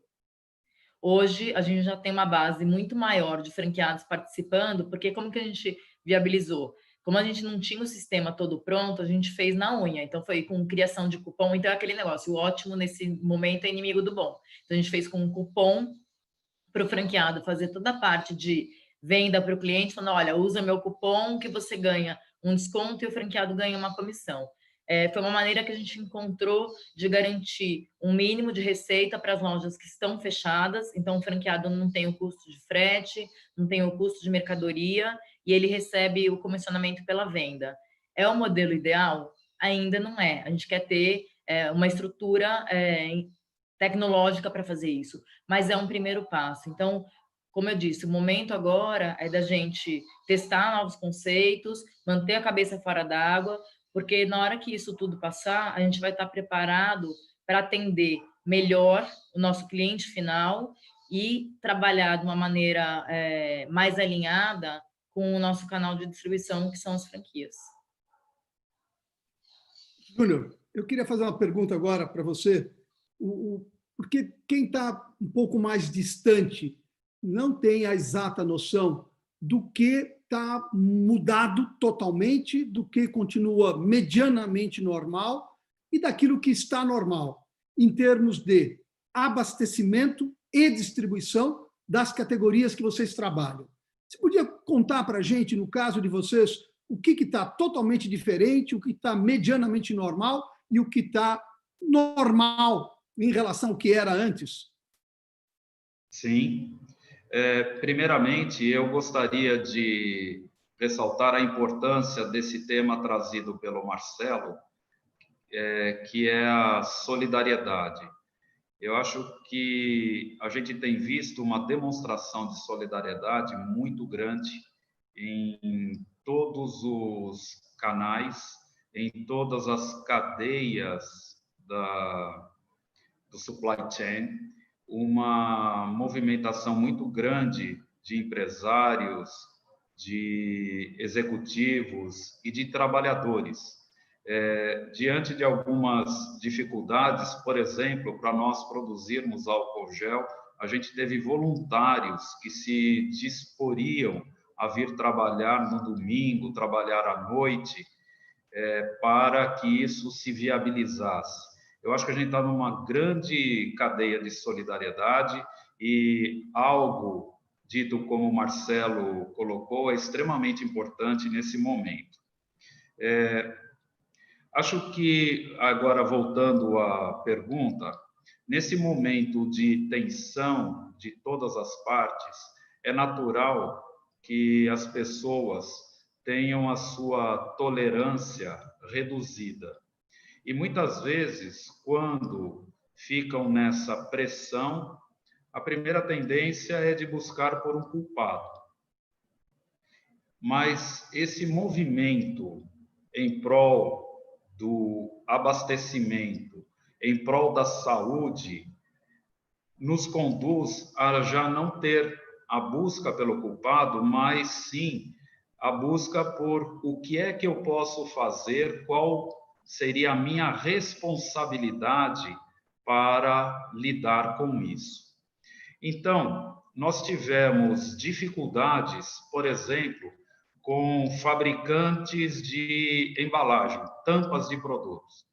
Hoje, a gente já tem uma base muito maior de franqueados participando, porque como que a gente viabilizou? Como a gente não tinha o sistema todo pronto, a gente fez na unha. Então, foi com criação de cupom. Então, é aquele negócio, o ótimo nesse momento é inimigo do bom. Então, a gente fez com um cupom para o franqueado fazer toda a parte de venda para o cliente, falando, olha, usa meu cupom que você ganha um desconto e o franqueado ganha uma comissão. Foi uma maneira que a gente encontrou de garantir um mínimo de receita para as lojas que estão fechadas, então o franqueado não tem o custo de frete, não tem o custo de mercadoria e ele recebe o comissionamento pela venda. É o modelo ideal? Ainda não é. A gente quer ter uma estrutura tecnológica para fazer isso, mas é um primeiro passo. Então, como eu disse, o momento agora é da gente testar novos conceitos, manter a cabeça fora d'água, porque na hora que isso tudo passar, a gente vai estar preparado para atender melhor o nosso cliente final e trabalhar de uma maneira mais alinhada com o nosso canal de distribuição, que são as franquias. Júnior, eu queria fazer uma pergunta agora para você, porque quem está um pouco mais distante não tem a exata noção do que está mudado totalmente, do que continua medianamente normal e daquilo que está normal, em termos de abastecimento e distribuição das categorias que vocês trabalham. Você podia contar para a gente, no caso de vocês, o que está totalmente diferente, o que está medianamente normal e o que está normal em relação ao que era antes? Sim. Primeiramente, eu gostaria de ressaltar a importância desse tema trazido pelo Marcelo, que é a solidariedade. Eu acho que a gente tem visto uma demonstração de solidariedade muito grande em todos os canais, em todas as cadeias do supply chain, uma movimentação muito grande de empresários, de executivos e de trabalhadores. Diante de algumas dificuldades, por exemplo, para nós produzirmos álcool gel, a gente teve voluntários que se disporiam a vir trabalhar no domingo, trabalhar à noite, para que isso se viabilizasse. Eu acho que a gente está numa grande cadeia de solidariedade e algo dito como o Marcelo colocou é extremamente importante nesse momento. Acho que, agora voltando à pergunta, nesse momento de tensão de todas as partes, é natural que as pessoas tenham a sua tolerância reduzida. E muitas vezes, quando ficam nessa pressão, a primeira tendência é de buscar por um culpado. Mas esse movimento em prol do abastecimento, em prol da saúde, nos conduz a já não ter a busca pelo culpado, mas sim a busca por o que é que eu posso fazer, qual seria a minha responsabilidade para lidar com isso. Então, nós tivemos dificuldades, por exemplo, com fabricantes de embalagem, tampas de produtos.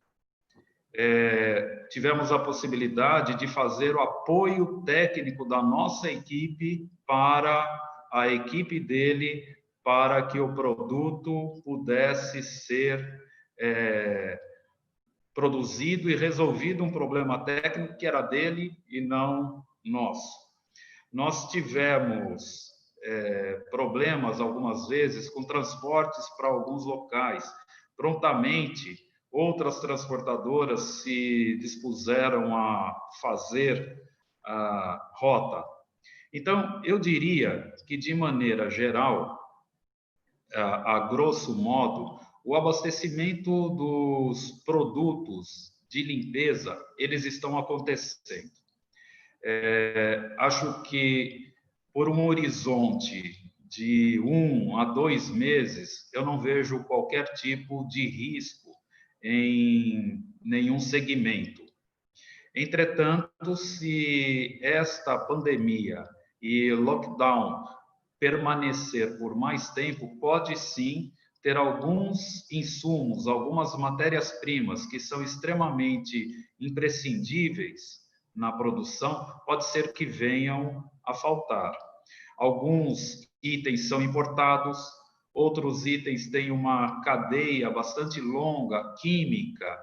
tivemos a possibilidade de fazer o apoio técnico da nossa equipe para a equipe dele, para que o produto pudesse ser produzido e resolvido um problema técnico que era dele e não nosso. Nós tivemos problemas, algumas vezes, com transportes para alguns locais. Prontamente, outras transportadoras se dispuseram a fazer a rota. Então, eu diria que, de maneira geral, a grosso modo, o abastecimento dos produtos de limpeza, eles estão acontecendo. Acho que, por um horizonte de 1 a 2 meses, eu não vejo qualquer tipo de risco em nenhum segmento. Entretanto, se esta pandemia e lockdown permanecer por mais tempo, pode sim ter alguns insumos, algumas matérias-primas que são extremamente imprescindíveis na produção, pode ser que venham a faltar. Alguns itens são importados, outros itens têm uma cadeia bastante longa, química,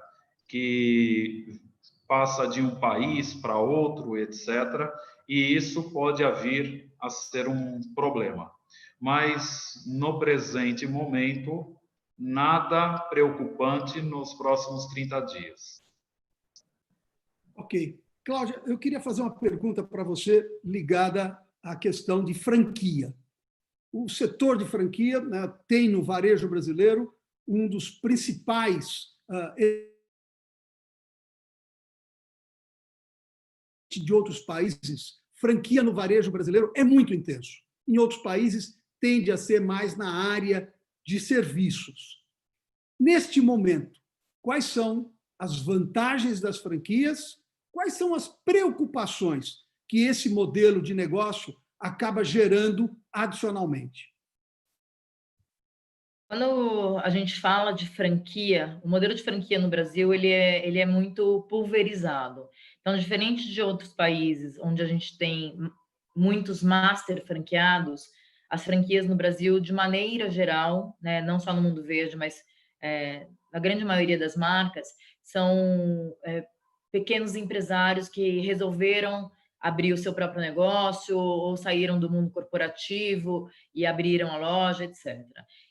que passa de um país para outro, etc. E isso pode vir a ser um problema. Mas, no presente momento, nada preocupante nos próximos 30 dias. Ok. Cláudia, eu queria fazer uma pergunta para você ligada à questão de franquia. O setor de franquia, né, tem no varejo brasileiro um dos principais de outros países. Franquia no varejo brasileiro é muito intenso. Em outros países, tende a ser mais na área de serviços. Neste momento, quais são as vantagens das franquias? Quais são as preocupações que esse modelo de negócio acaba gerando adicionalmente? Quando a gente fala de franquia, o modelo de franquia no Brasil ele é muito pulverizado. Então, diferente de outros países, onde a gente tem muitos master franqueados, as franquias no Brasil, de maneira geral, né, não só no Mundo Verde, mas na grande maioria das marcas, são pequenos empresários que resolveram abrir o seu próprio negócio ou saíram do mundo corporativo e abriram a loja, etc.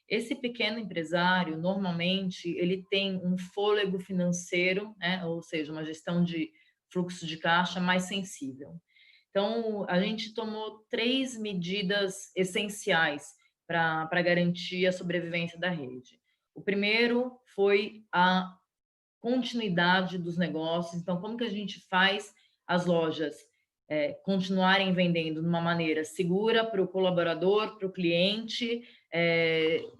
Esse pequeno empresário, normalmente, ele tem um fôlego financeiro, né? Ou seja, uma gestão de fluxo de caixa mais sensível. Então, a gente tomou 3 medidas essenciais para garantir a sobrevivência da rede. O primeiro foi a continuidade dos negócios. Então, como que a gente faz as lojas continuarem vendendo de uma maneira segura para o colaborador, para o cliente,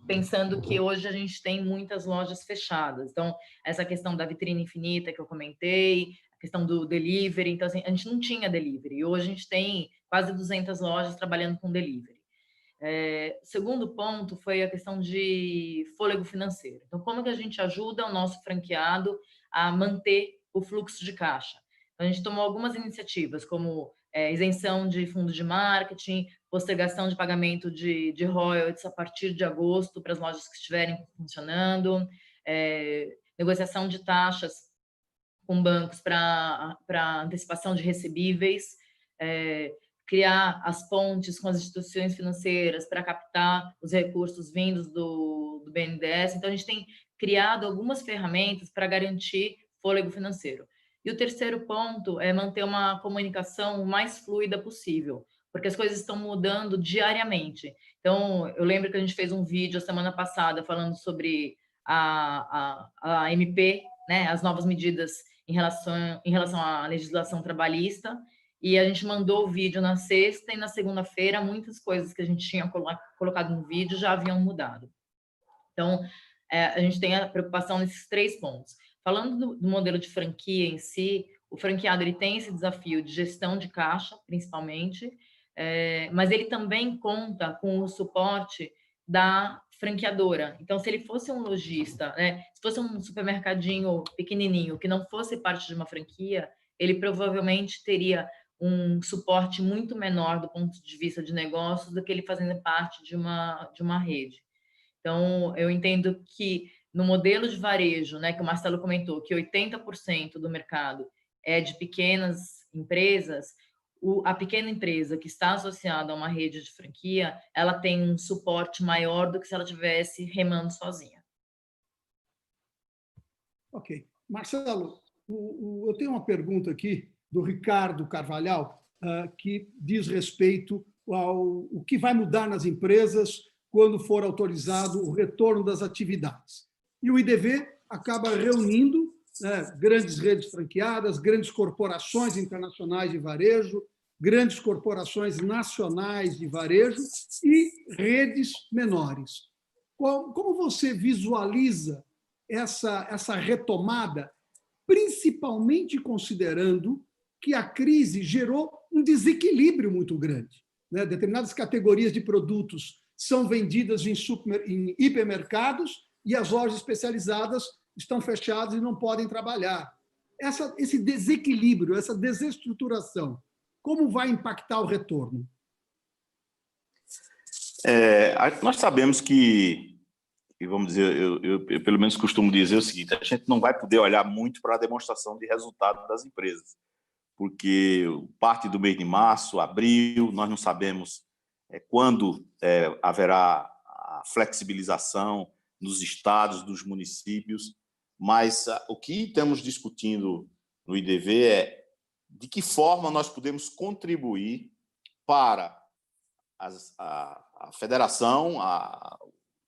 pensando que hoje a gente tem muitas lojas fechadas. Então, essa questão da vitrine infinita que eu comentei, a questão do delivery. Então, assim, a gente não tinha delivery. E hoje a gente tem quase 200 lojas trabalhando com delivery. Segundo ponto foi a questão de fôlego financeiro. Então, como que a gente ajuda o nosso franqueado a manter o fluxo de caixa? Então, a gente tomou algumas iniciativas, como isenção de fundo de marketing, postergação de pagamento de royalties a partir de agosto para as lojas que estiverem funcionando, negociação de taxas com bancos para antecipação de recebíveis, criar as pontes com as instituições financeiras para captar os recursos vindos do BNDES. Então, a gente tem criado algumas ferramentas para garantir fôlego financeiro. E o terceiro ponto é manter uma comunicação o mais fluida possível, porque as coisas estão mudando diariamente. Então, eu lembro que a gente fez um vídeo a semana passada falando sobre a MP, né, as novas medidas em relação à legislação trabalhista, e a gente mandou o vídeo na sexta e na segunda-feira muitas coisas que a gente tinha colocado no vídeo já haviam mudado. Então, a gente tem a preocupação nesses 3 pontos. Falando do modelo de franquia em si, o franqueado ele tem esse desafio de gestão de caixa, principalmente, mas ele também conta com o suporte da franqueadora. Então, se ele fosse um lojista, né, se fosse um supermercadinho pequenininho que não fosse parte de uma franquia, ele provavelmente teria um suporte muito menor do ponto de vista de negócios do que ele fazendo parte de uma rede. Então, eu entendo que no modelo de varejo, né, que o Marcelo comentou, que 80% do mercado é de pequenas empresas, a pequena empresa que está associada a uma rede de franquia, ela tem um suporte maior do que se ela tivesse remando sozinha. Ok. Marcelo, eu tenho uma pergunta aqui do Ricardo Carvalhal, que diz respeito ao o que vai mudar nas empresas quando for autorizado o retorno das atividades. E o IDV acaba reunindo, né, grandes redes franqueadas, grandes corporações internacionais de varejo, grandes corporações nacionais de varejo e redes menores. Como você visualiza essa retomada, principalmente considerando que a crise gerou um desequilíbrio muito grande, né? Determinadas categorias de produtos são vendidas em hipermercados e as lojas especializadas estão fechadas e não podem trabalhar. Esse desequilíbrio, essa desestruturação, como vai impactar o retorno? Nós sabemos que, vamos dizer, eu pelo menos costumo dizer o seguinte: a gente não vai poder olhar muito para a demonstração de resultado das empresas, porque parte do mês de março, abril, nós não sabemos quando haverá a flexibilização nos estados, dos municípios, mas o que estamos discutindo no IDV é de que forma nós podemos contribuir para a federação,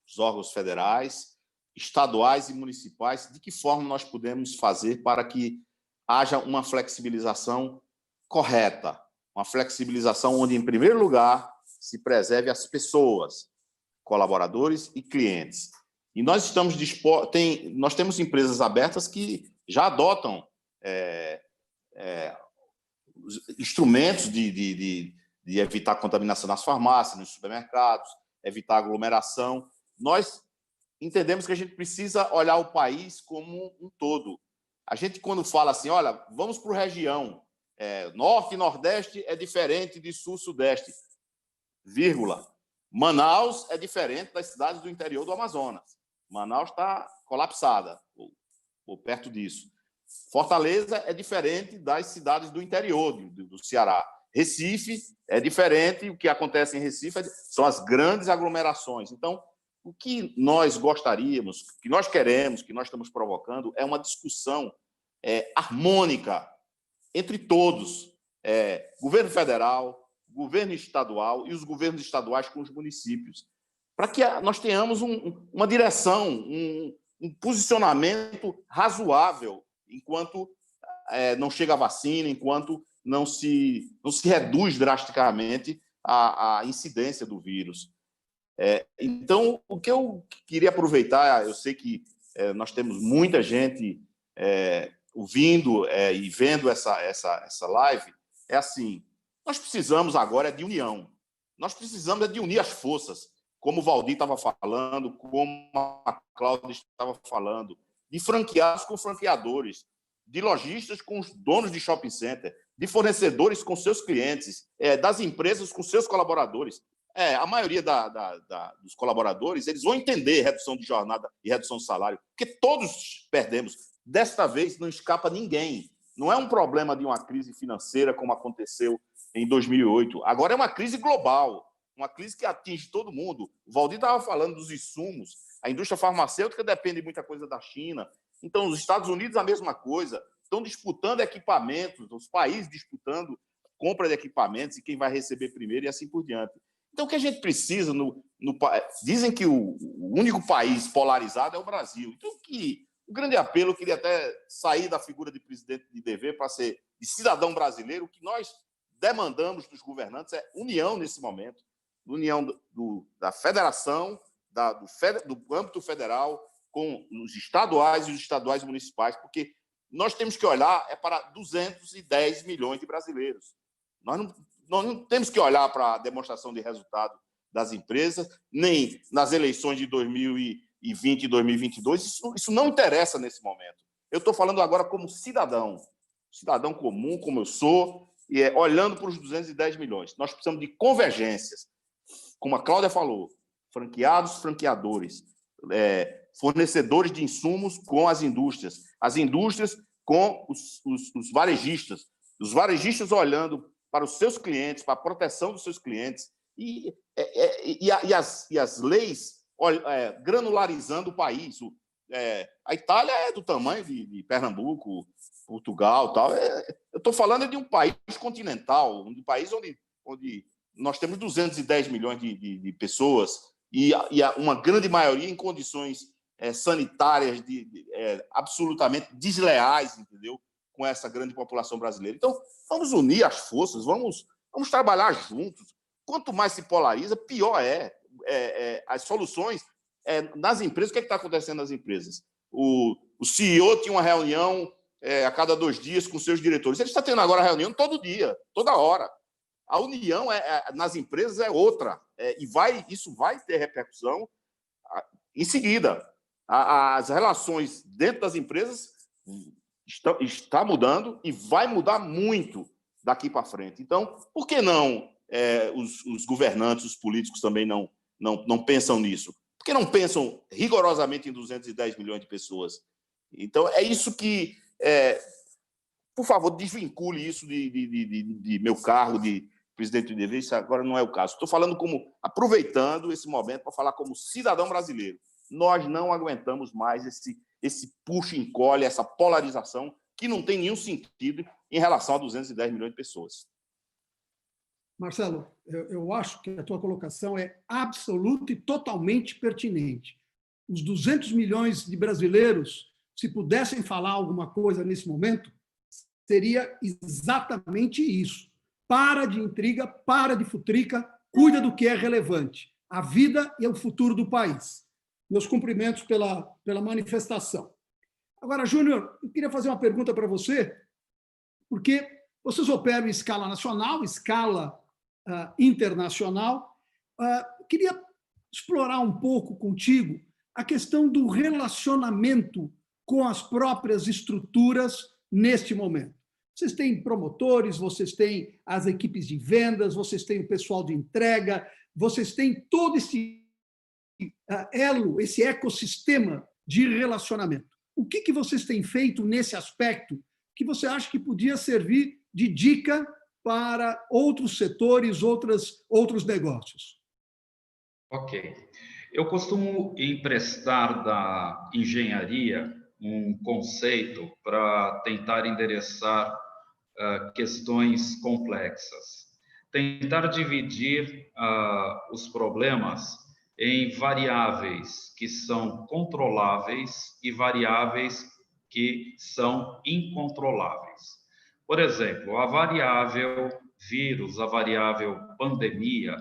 os órgãos federais, estaduais e municipais, de que forma nós podemos fazer para que haja uma flexibilização correta, uma flexibilização onde, em primeiro lugar, se preserve as pessoas, colaboradores e clientes. E nós estamos nós temos empresas abertas que já adotam instrumentos de evitar a contaminação nas farmácias, nos supermercados, evitar aglomeração. Nós entendemos que a gente precisa olhar o país como um todo. A gente, quando fala assim, olha, vamos para a região, norte e nordeste é diferente de sul e sudeste, vírgula. Manaus é diferente das cidades do interior do Amazonas. Manaus está colapsada, ou perto disso. Fortaleza é diferente das cidades do interior do Ceará. Recife é diferente, o que acontece em Recife são as grandes aglomerações. Então, o que nós gostaríamos, o que nós queremos, o que nós estamos provocando é uma discussão harmônica entre todos, governo federal, governo estadual e os governos estaduais com os municípios, para que nós tenhamos uma direção, um posicionamento razoável enquanto não chega a vacina, enquanto não se reduz drasticamente a incidência do vírus. Então, o que eu queria aproveitar, eu sei que nós temos muita gente ouvindo e vendo essa live, é assim: nós precisamos agora de união, nós precisamos de unir as forças, como o Valdir estava falando, como a Cláudia estava falando, de franqueados com franqueadores, de lojistas com os donos de shopping center, de fornecedores com seus clientes, das empresas com seus colaboradores. A maioria dos colaboradores, eles vão entender redução de jornada e redução de salário, porque todos perdemos. Desta vez, não escapa ninguém. Não é um problema de uma crise financeira, como aconteceu em 2008. Agora é uma crise global, uma crise que atinge todo mundo. O Valdir estava falando dos insumos. A indústria farmacêutica depende de muita coisa da China. Então, os Estados Unidos, a mesma coisa. Estão disputando equipamentos, os países disputando compra de equipamentos e quem vai receber primeiro e assim por diante. Então, o que a gente precisa... Dizem que o único país polarizado é o Brasil. Então, o grande apelo, eu queria até sair da figura de presidente de IDV para ser de cidadão brasileiro. O que nós demandamos dos governantes é união nesse momento, união da federação, do âmbito federal, com os estaduais e os estaduais municipais, porque nós temos que olhar para 210 milhões de brasileiros. Nós não temos que olhar para a demonstração de resultado das empresas, nem nas eleições de 2020 e 2022. Isso não interessa nesse momento. Eu estou falando agora como cidadão comum, como eu sou, e olhando para os 210 milhões. Nós precisamos de convergências, como a Cláudia falou, franqueados, franqueadores, fornecedores de insumos com as indústrias com os varejistas, os varejistas olhando para os seus clientes, para a proteção dos seus clientes, e as leis granularizando o país. A Itália é do tamanho de Pernambuco, Portugal, tal. Eu estou falando de um país continental, um país onde nós temos 210 milhões de pessoas e uma grande maioria em condições sanitárias absolutamente desleais, entendeu? Com essa grande população brasileira. Então, vamos unir as forças, vamos trabalhar juntos. Quanto mais se polariza, pior as soluções nas empresas. O que está acontecendo nas empresas? O CEO tinha uma reunião a cada 2 dias com seus diretores. Ele está tendo agora reunião todo dia, toda hora. A união nas empresas é outra, isso vai ter repercussão em seguida. As relações dentro das empresas está mudando e vai mudar muito daqui para frente. Então, por que não os governantes, os políticos também não pensam nisso? Por que não pensam rigorosamente em 210 milhões de pessoas? Então, é isso que... por favor, desvincule isso de meu cargo de presidente do IDV, isso agora não é o caso. Estou falando aproveitando esse momento para falar como cidadão brasileiro. Nós não aguentamos mais esse puxa e encolhe, essa polarização que não tem nenhum sentido em relação a 210 milhões de pessoas. Marcelo, eu acho que a tua colocação é absoluta e totalmente pertinente. Os 200 milhões de brasileiros, se pudessem falar alguma coisa nesse momento, seria exatamente isso. Para de intriga, para de futrica, cuida do que é relevante, a vida e o futuro do país. Meus cumprimentos pela manifestação. Agora, Júnior, eu queria fazer uma pergunta para você, porque vocês operam em escala nacional, escala internacional. Queria explorar um pouco contigo a questão do relacionamento com as próprias estruturas neste momento. Vocês têm promotores, vocês têm as equipes de vendas, vocês têm o pessoal de entrega, vocês têm todo esse elo, esse ecossistema de relacionamento. O que vocês têm feito nesse aspecto que você acha que podia servir de dica para outros setores, outros negócios? Ok. Eu costumo emprestar da engenharia um conceito para tentar endereçar questões complexas. Tentar dividir os problemas em variáveis que são controláveis e variáveis que são incontroláveis. Por exemplo, a variável vírus, a variável pandemia,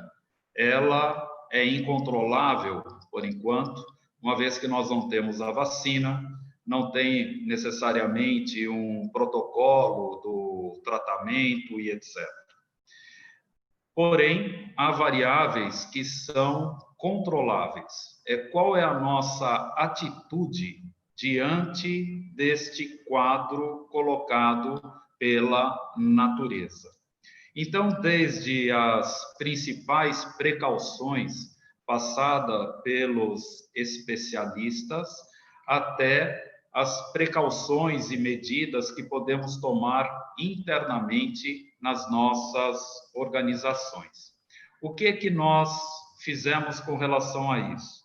ela é incontrolável por enquanto, uma vez que nós não temos a vacina, não tem necessariamente um protocolo do tratamento e etc. Porém, há variáveis que são controláveis. Qual é a nossa atitude diante deste quadro colocado pela natureza? Então, desde as principais precauções passadas pelos especialistas até as precauções e medidas que podemos tomar internamente nas nossas organizações. O que nós fizemos com relação a isso?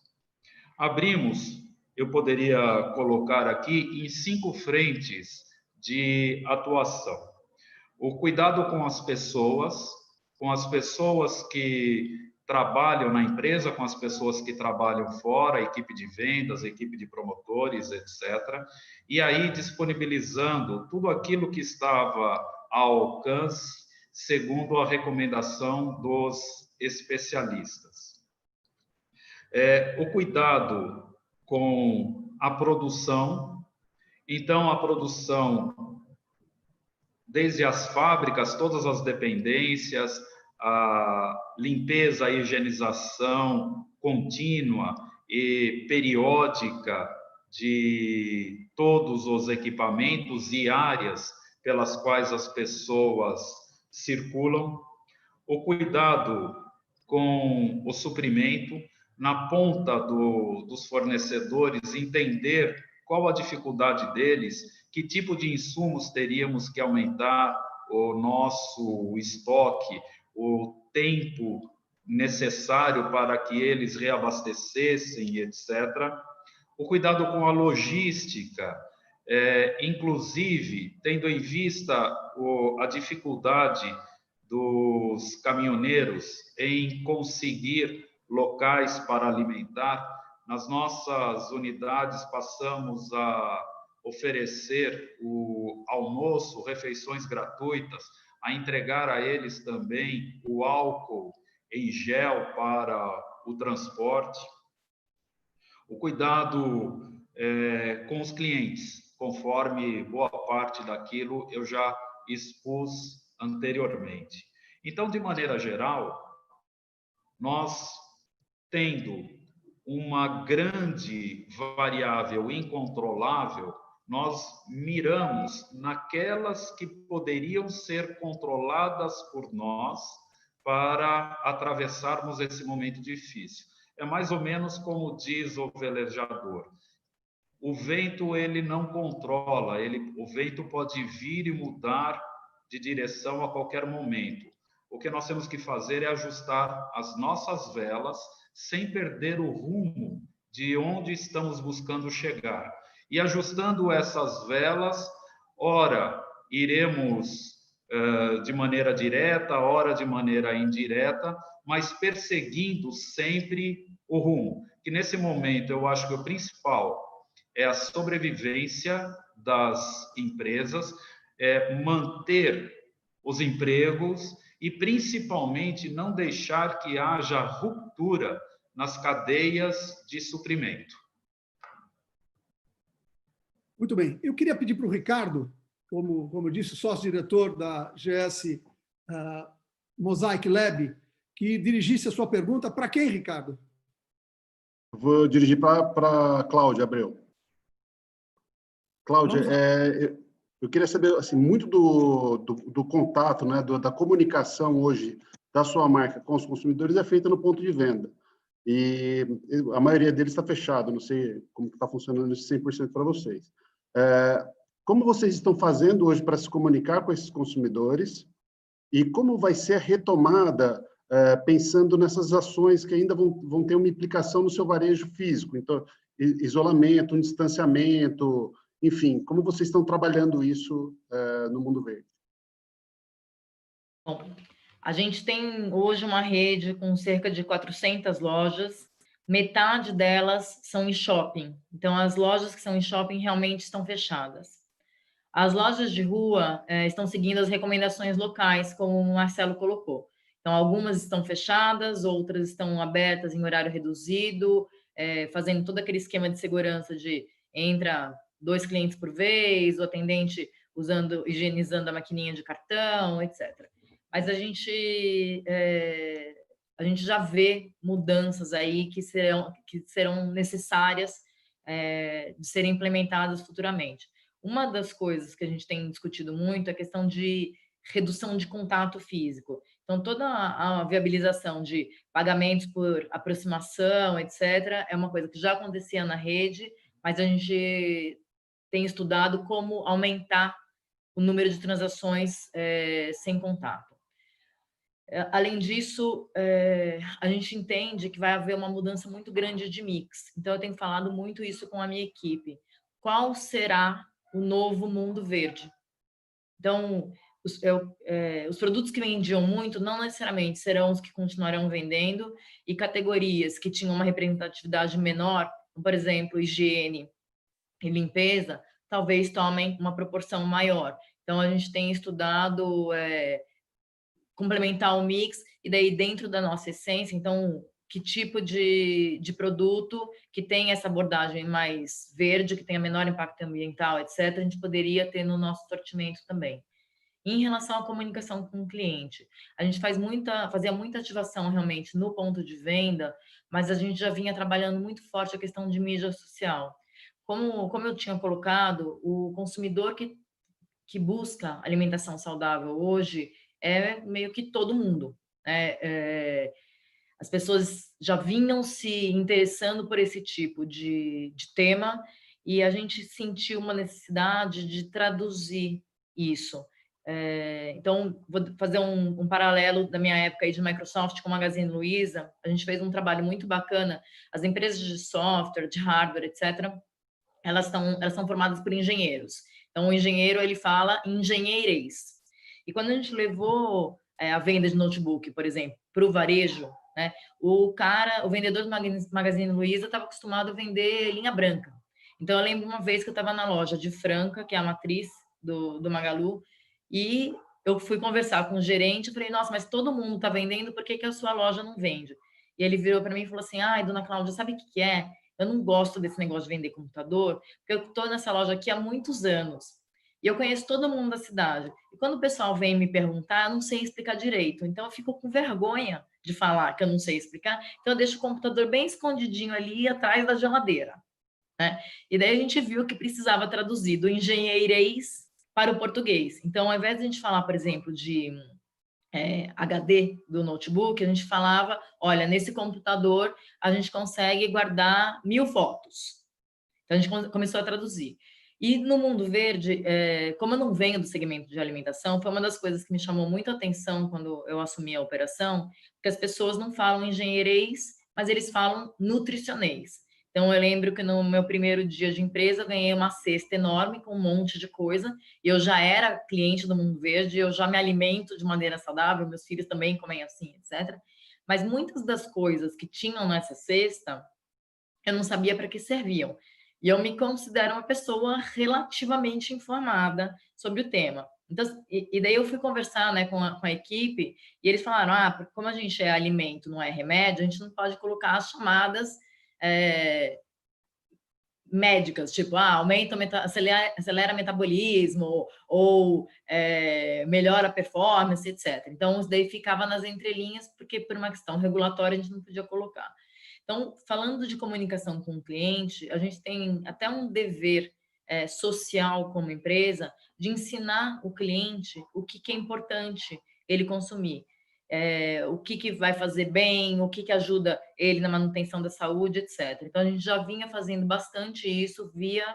Abrimos, eu poderia colocar aqui, em 5 frentes de atuação. O cuidado com as pessoas que trabalham na empresa, com as pessoas que trabalham fora, a equipe de vendas, a equipe de promotores, etc. E aí disponibilizando tudo aquilo que estava ao alcance, segundo a recomendação dos especialistas. O cuidado com a produção. Então, a produção, desde as fábricas, todas as dependências, a limpeza, a higienização contínua e periódica de todos os equipamentos e áreas pelas quais as pessoas circulam, o cuidado com o suprimento, na ponta dos fornecedores, entender qual a dificuldade deles, que tipo de insumos teríamos que aumentar o nosso estoque, o tempo necessário para que eles reabastecessem, etc. O cuidado com a logística, inclusive tendo em vista a dificuldade dos caminhoneiros em conseguir locais para alimentar. Nas nossas unidades passamos a oferecer o almoço, refeições gratuitas, a entregar a eles também o álcool em gel para o transporte. O cuidado com os clientes, conforme boa parte daquilo eu já expus anteriormente. Então, de maneira geral, nós tendo uma grande variável incontrolável, nós miramos naquelas que poderiam ser controladas por nós para atravessarmos esse momento difícil. É mais ou menos como diz o velejador. O vento, ele não controla, o vento pode vir e mudar de direção a qualquer momento. O que nós temos que fazer é ajustar as nossas velas sem perder o rumo de onde estamos buscando chegar. E ajustando essas velas, ora iremos de maneira direta, ora de maneira indireta, mas perseguindo sempre o rumo. Que nesse momento eu acho que o principal é a sobrevivência das empresas, é manter os empregos e, principalmente, não deixar que haja ruptura nas cadeias de suprimento. Muito bem. Eu queria pedir para o Ricardo, como eu disse, sócio-diretor da GS Mosaic Lab, que dirigisse a sua pergunta. Para quem, Ricardo? Vou dirigir para a Cláudia Abreu. Cláudia, eu queria saber assim, muito do contato, né, da comunicação hoje da sua marca com os consumidores é feita no ponto de venda. E a maioria deles está fechado, não sei como está funcionando esse 100% para vocês. Como vocês estão fazendo hoje para se comunicar com esses consumidores e como vai ser a retomada pensando nessas ações que ainda vão ter uma implicação no seu varejo físico? Então, isolamento, um distanciamento, enfim, como vocês estão trabalhando isso no Mundo Verde? Bom, a gente tem hoje uma rede com cerca de 400 lojas, metade delas são em shopping. Então, as lojas que são em shopping realmente estão fechadas. As lojas de rua estão seguindo as recomendações locais, como o Marcelo colocou. Então, algumas estão fechadas, outras estão abertas em horário reduzido, fazendo todo aquele esquema de segurança de entra 2 clientes por vez, o atendente higienizando a maquininha de cartão, etc. Mas a gente já vê mudanças aí que serão necessárias de serem implementadas futuramente. Uma das coisas que a gente tem discutido muito é a questão de redução de contato físico. Então, toda a viabilização de pagamentos por aproximação, etc., é uma coisa que já acontecia na rede, mas a gente tem estudado como aumentar o número de transações sem contato. Além disso, a gente entende que vai haver uma mudança muito grande de mix. Então, eu tenho falado muito isso com a minha equipe. Qual será o novo mundo verde? Então, os produtos que vendiam muito não necessariamente serão os que continuarão vendendo, e categorias que tinham uma representatividade menor, por exemplo, higiene e limpeza, talvez tomem uma proporção maior. Então, a gente tem estudado complementar o mix, e daí dentro da nossa essência, então, que tipo de produto que tem essa abordagem mais verde, que tenha menor impacto ambiental, etc., a gente poderia ter no nosso sortimento também. Em relação à comunicação com o cliente, a gente fazia muita ativação realmente no ponto de venda, mas a gente já vinha trabalhando muito forte a questão de mídia social. Como eu tinha colocado, o consumidor que busca alimentação saudável hoje é meio que todo mundo, né? As pessoas já vinham se interessando por esse tipo de tema e a gente sentiu uma necessidade de traduzir isso. Então, vou fazer um paralelo da minha época aí de Microsoft com o Magazine Luiza. A gente fez um trabalho muito bacana. As empresas de software, de hardware, etc., elas são formadas por engenheiros. Então, o engenheiro, ele fala engenheirês. E quando a gente levou a venda de notebook, por exemplo, para o varejo, né, o vendedor do Magazine Luiza estava acostumado a vender linha branca. Então, eu lembro uma vez que eu estava na loja de Franca, que é a matriz do Magalu, e eu fui conversar com o gerente e falei, nossa, mas todo mundo está vendendo, por que a sua loja não vende? E ele virou para mim e falou assim, ai, dona Cláudia, sabe o que é? Eu não gosto desse negócio de vender computador, porque eu estou nessa loja aqui há muitos anos. E eu conheço todo mundo da cidade. E quando o pessoal vem me perguntar, eu não sei explicar direito. Então, eu fico com vergonha de falar que eu não sei explicar. Então, eu deixo o computador bem escondidinho ali atrás da geladeira, né? E daí a gente viu que precisava traduzir do engenheirês para o português. Então, ao invés de a gente falar, por exemplo, de HD do notebook, a gente falava, olha, nesse computador a gente consegue guardar 1000 fotos. Então, a gente começou a traduzir. E no Mundo Verde, como eu não venho do segmento de alimentação, foi uma das coisas que me chamou muito a atenção quando eu assumi a operação, porque as pessoas não falam engenheirês, mas eles falam nutricionês. Então, eu lembro que no meu primeiro dia de empresa, eu ganhei uma cesta enorme com um monte de coisa, e eu já era cliente do Mundo Verde, eu já me alimento de maneira saudável, meus filhos também comem assim, etc. Mas muitas das coisas que tinham nessa cesta, eu não sabia para que serviam. E eu me considero uma pessoa relativamente informada sobre o tema. Então, e daí eu fui conversar, né, com a equipe, e eles falaram, como a gente é alimento, não é remédio, a gente não pode colocar as chamadas médicas, tipo, acelera metabolismo, ou melhora a performance, etc. Então, isso daí ficava nas entrelinhas, porque por uma questão regulatória a gente não podia colocar. Então, falando de comunicação com o cliente, a gente tem até um dever social como empresa de ensinar o cliente o que é importante ele consumir, o que vai fazer bem, o que ajuda ele na manutenção da saúde, etc. Então, a gente já vinha fazendo bastante isso via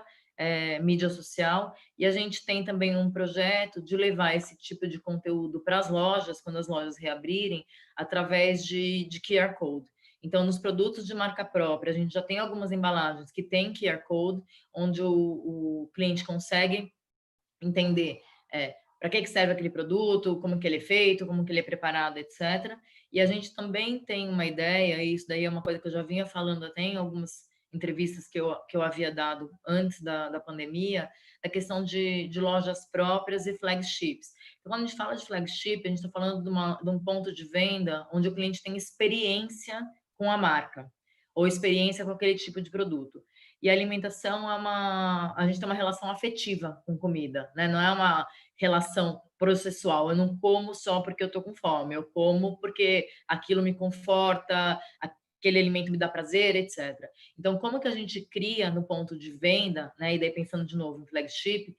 mídia social, e a gente tem também um projeto de levar esse tipo de conteúdo para as lojas, quando as lojas reabrirem, através de QR Code. Então, nos produtos de marca própria, a gente já tem algumas embalagens que tem QR Code, onde o cliente consegue entender para que serve aquele produto, como que ele é feito, como que ele é preparado, etc. E a gente também tem uma ideia, e isso daí é uma coisa que eu já vinha falando até em algumas entrevistas que eu havia dado antes da pandemia, da questão de lojas próprias e flagships. Então, quando a gente fala de flagship, a gente está falando de um ponto de venda onde o cliente tem experiência com a marca, ou experiência com aquele tipo de produto. E a alimentação a gente tem uma relação afetiva com comida, né? Não é uma relação processual. Eu não como só porque eu estou com fome, eu como porque aquilo me conforta, aquele alimento me dá prazer, etc. Então, como que a gente cria no ponto de venda, né? E daí pensando de novo em flagship,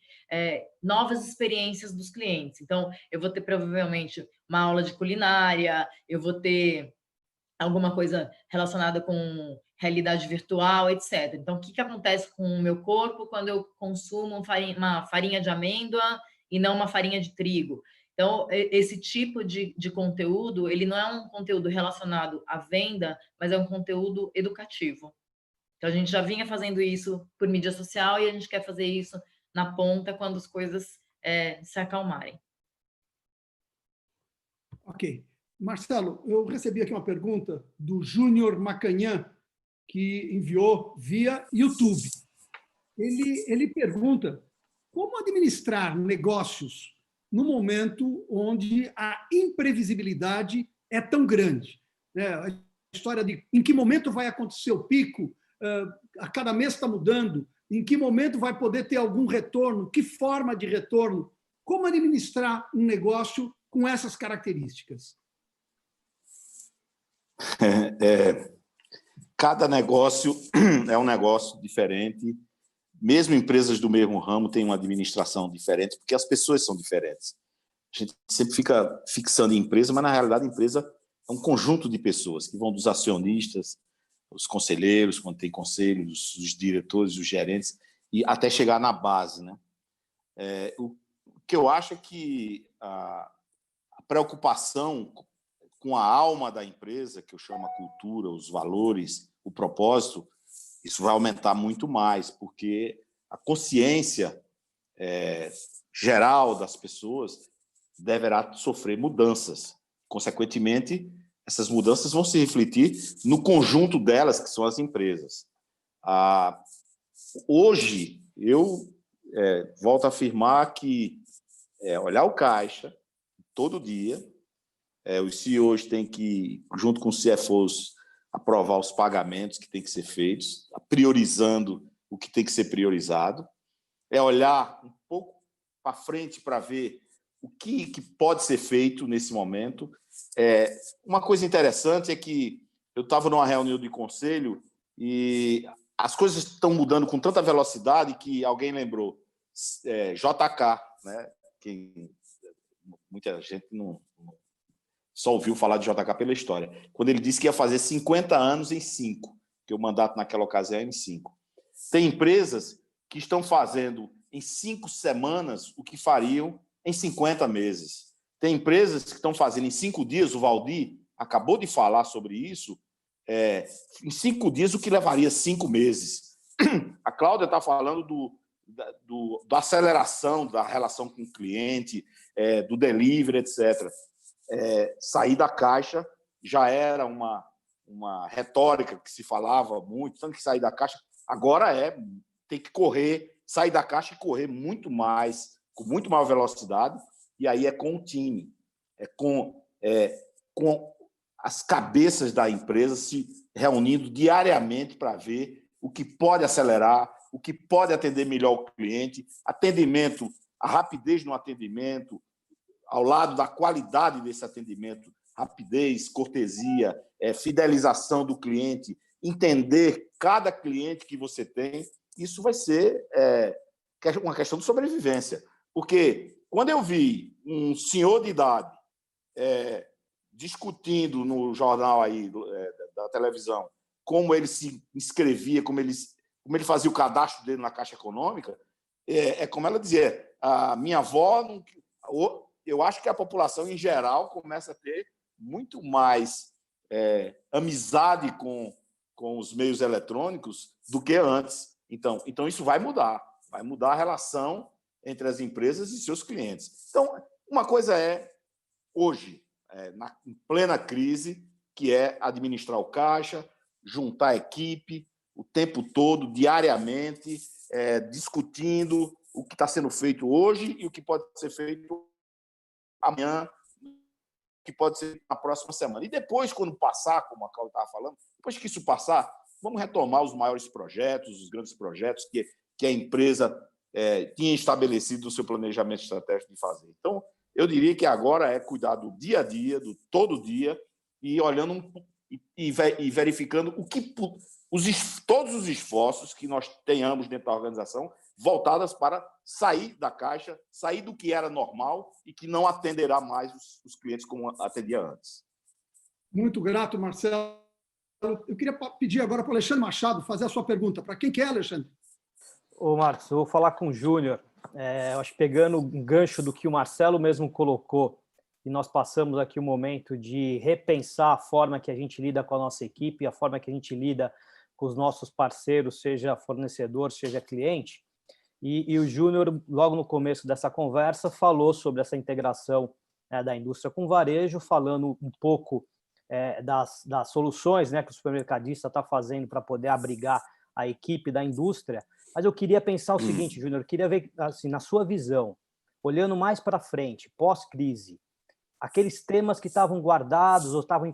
novas experiências dos clientes. Então, eu vou ter provavelmente uma aula de culinária, eu vou ter alguma coisa relacionada com realidade virtual, etc. Então, o que acontece com o meu corpo quando eu consumo uma farinha de amêndoa e não uma farinha de trigo? Então, esse tipo de conteúdo, ele não é um conteúdo relacionado à venda, mas é um conteúdo educativo. Então, a gente já vinha fazendo isso por mídia social e a gente quer fazer isso na ponta quando as coisas se acalmarem. Ok. Marcelo, eu recebi aqui uma pergunta do Júnior Macanhã, que enviou via YouTube. Ele pergunta como administrar negócios no momento onde a imprevisibilidade é tão grande. A história de em que momento vai acontecer o pico, a cada mês está mudando, em que momento vai poder ter algum retorno, que forma de retorno. Como administrar um negócio com essas características? Cada negócio é um negócio diferente. Mesmo empresas do mesmo ramo têm uma administração diferente, porque as pessoas são diferentes. A gente sempre fica fixando em empresa, mas, na realidade, a empresa é um conjunto de pessoas, que vão dos acionistas, os conselheiros, quando tem conselho, os diretores, os gerentes, e até chegar na base, né? O que eu acho é que a preocupação com a alma da empresa, que eu chamo a cultura, os valores, o propósito, isso vai aumentar muito mais, porque a consciência geral das pessoas deverá sofrer mudanças. Consequentemente, essas mudanças vão se refletir no conjunto delas, que são as empresas. Hoje, eu volto a afirmar que olhar o caixa todo dia, os CEOs têm que, junto com os CFOs, aprovar os pagamentos que têm que ser feitos, priorizando o que tem que ser priorizado, olhar um pouco para frente para ver o que pode ser feito nesse momento. Uma coisa interessante é que eu estava numa reunião de conselho e as coisas estão mudando com tanta velocidade que alguém lembrou JK, né? Que muita gente não só ouviu falar de JK pela história. Quando ele disse que ia fazer 50 anos em 5, que o mandato naquela ocasião é em 5. Tem empresas que estão fazendo em 5 semanas o que fariam em 50 meses. Tem empresas que estão fazendo em 5 dias, o Valdir acabou de falar sobre isso, em 5 dias o que levaria 5 meses. A Cláudia está falando da aceleração da relação com o cliente, do delivery, etc. Sair da caixa já era uma retórica que se falava muito, tanto que sair da caixa, agora tem que correr, sair da caixa e correr muito mais, com muito maior velocidade, e aí com o time, com as cabeças da empresa se reunindo diariamente para ver o que pode acelerar, o que pode atender melhor o cliente, atendimento, a rapidez no atendimento, ao lado da qualidade desse atendimento, rapidez, cortesia, fidelização do cliente, entender cada cliente que você tem, isso vai ser uma questão de sobrevivência. Porque quando eu vi um senhor de idade discutindo no jornal aí, da televisão, como ele se inscrevia, como ele fazia o cadastro dele na Caixa Econômica, como ela dizia, a minha avó... Eu acho que a população, em geral, começa a ter muito mais amizade com os meios eletrônicos do que antes. Então, isso vai mudar a relação entre as empresas e seus clientes. Então, uma coisa hoje, em plena crise, que é administrar o caixa, juntar a equipe o tempo todo, diariamente, discutindo o que está sendo feito hoje e o que pode ser feito amanhã, que pode ser na próxima semana. E depois, quando passar, como a Cláudia estava falando, depois que isso passar, vamos retomar os maiores projetos, os grandes projetos que a empresa tinha estabelecido no seu planejamento estratégico de fazer. Então, eu diria que agora é cuidar do dia a dia, do todo dia, e olhando e verificando todos os esforços que nós tenhamos dentro da organização voltadas para sair da caixa, sair do que era normal e que não atenderá mais os clientes como atendia antes. Muito grato, Marcelo. Eu queria pedir agora para o Alexandre Machado fazer a sua pergunta. Para quem que é, Alexandre? Ô, Marcos, eu vou falar com o Júnior. Eu acho que pegando um gancho do que o Marcelo mesmo colocou, e nós passamos aqui um momento de repensar a forma que a gente lida com a nossa equipe, a forma que a gente lida com os nossos parceiros, seja fornecedor, seja cliente. E o Júnior, logo no começo dessa conversa, falou sobre essa integração da indústria com varejo, falando um pouco das soluções que o supermercadista está fazendo para poder abrigar a equipe da indústria. Mas eu queria pensar o seguinte, Júnior, eu queria ver, assim, na sua visão, olhando mais para frente, pós-crise, aqueles temas que estavam guardados ou estavam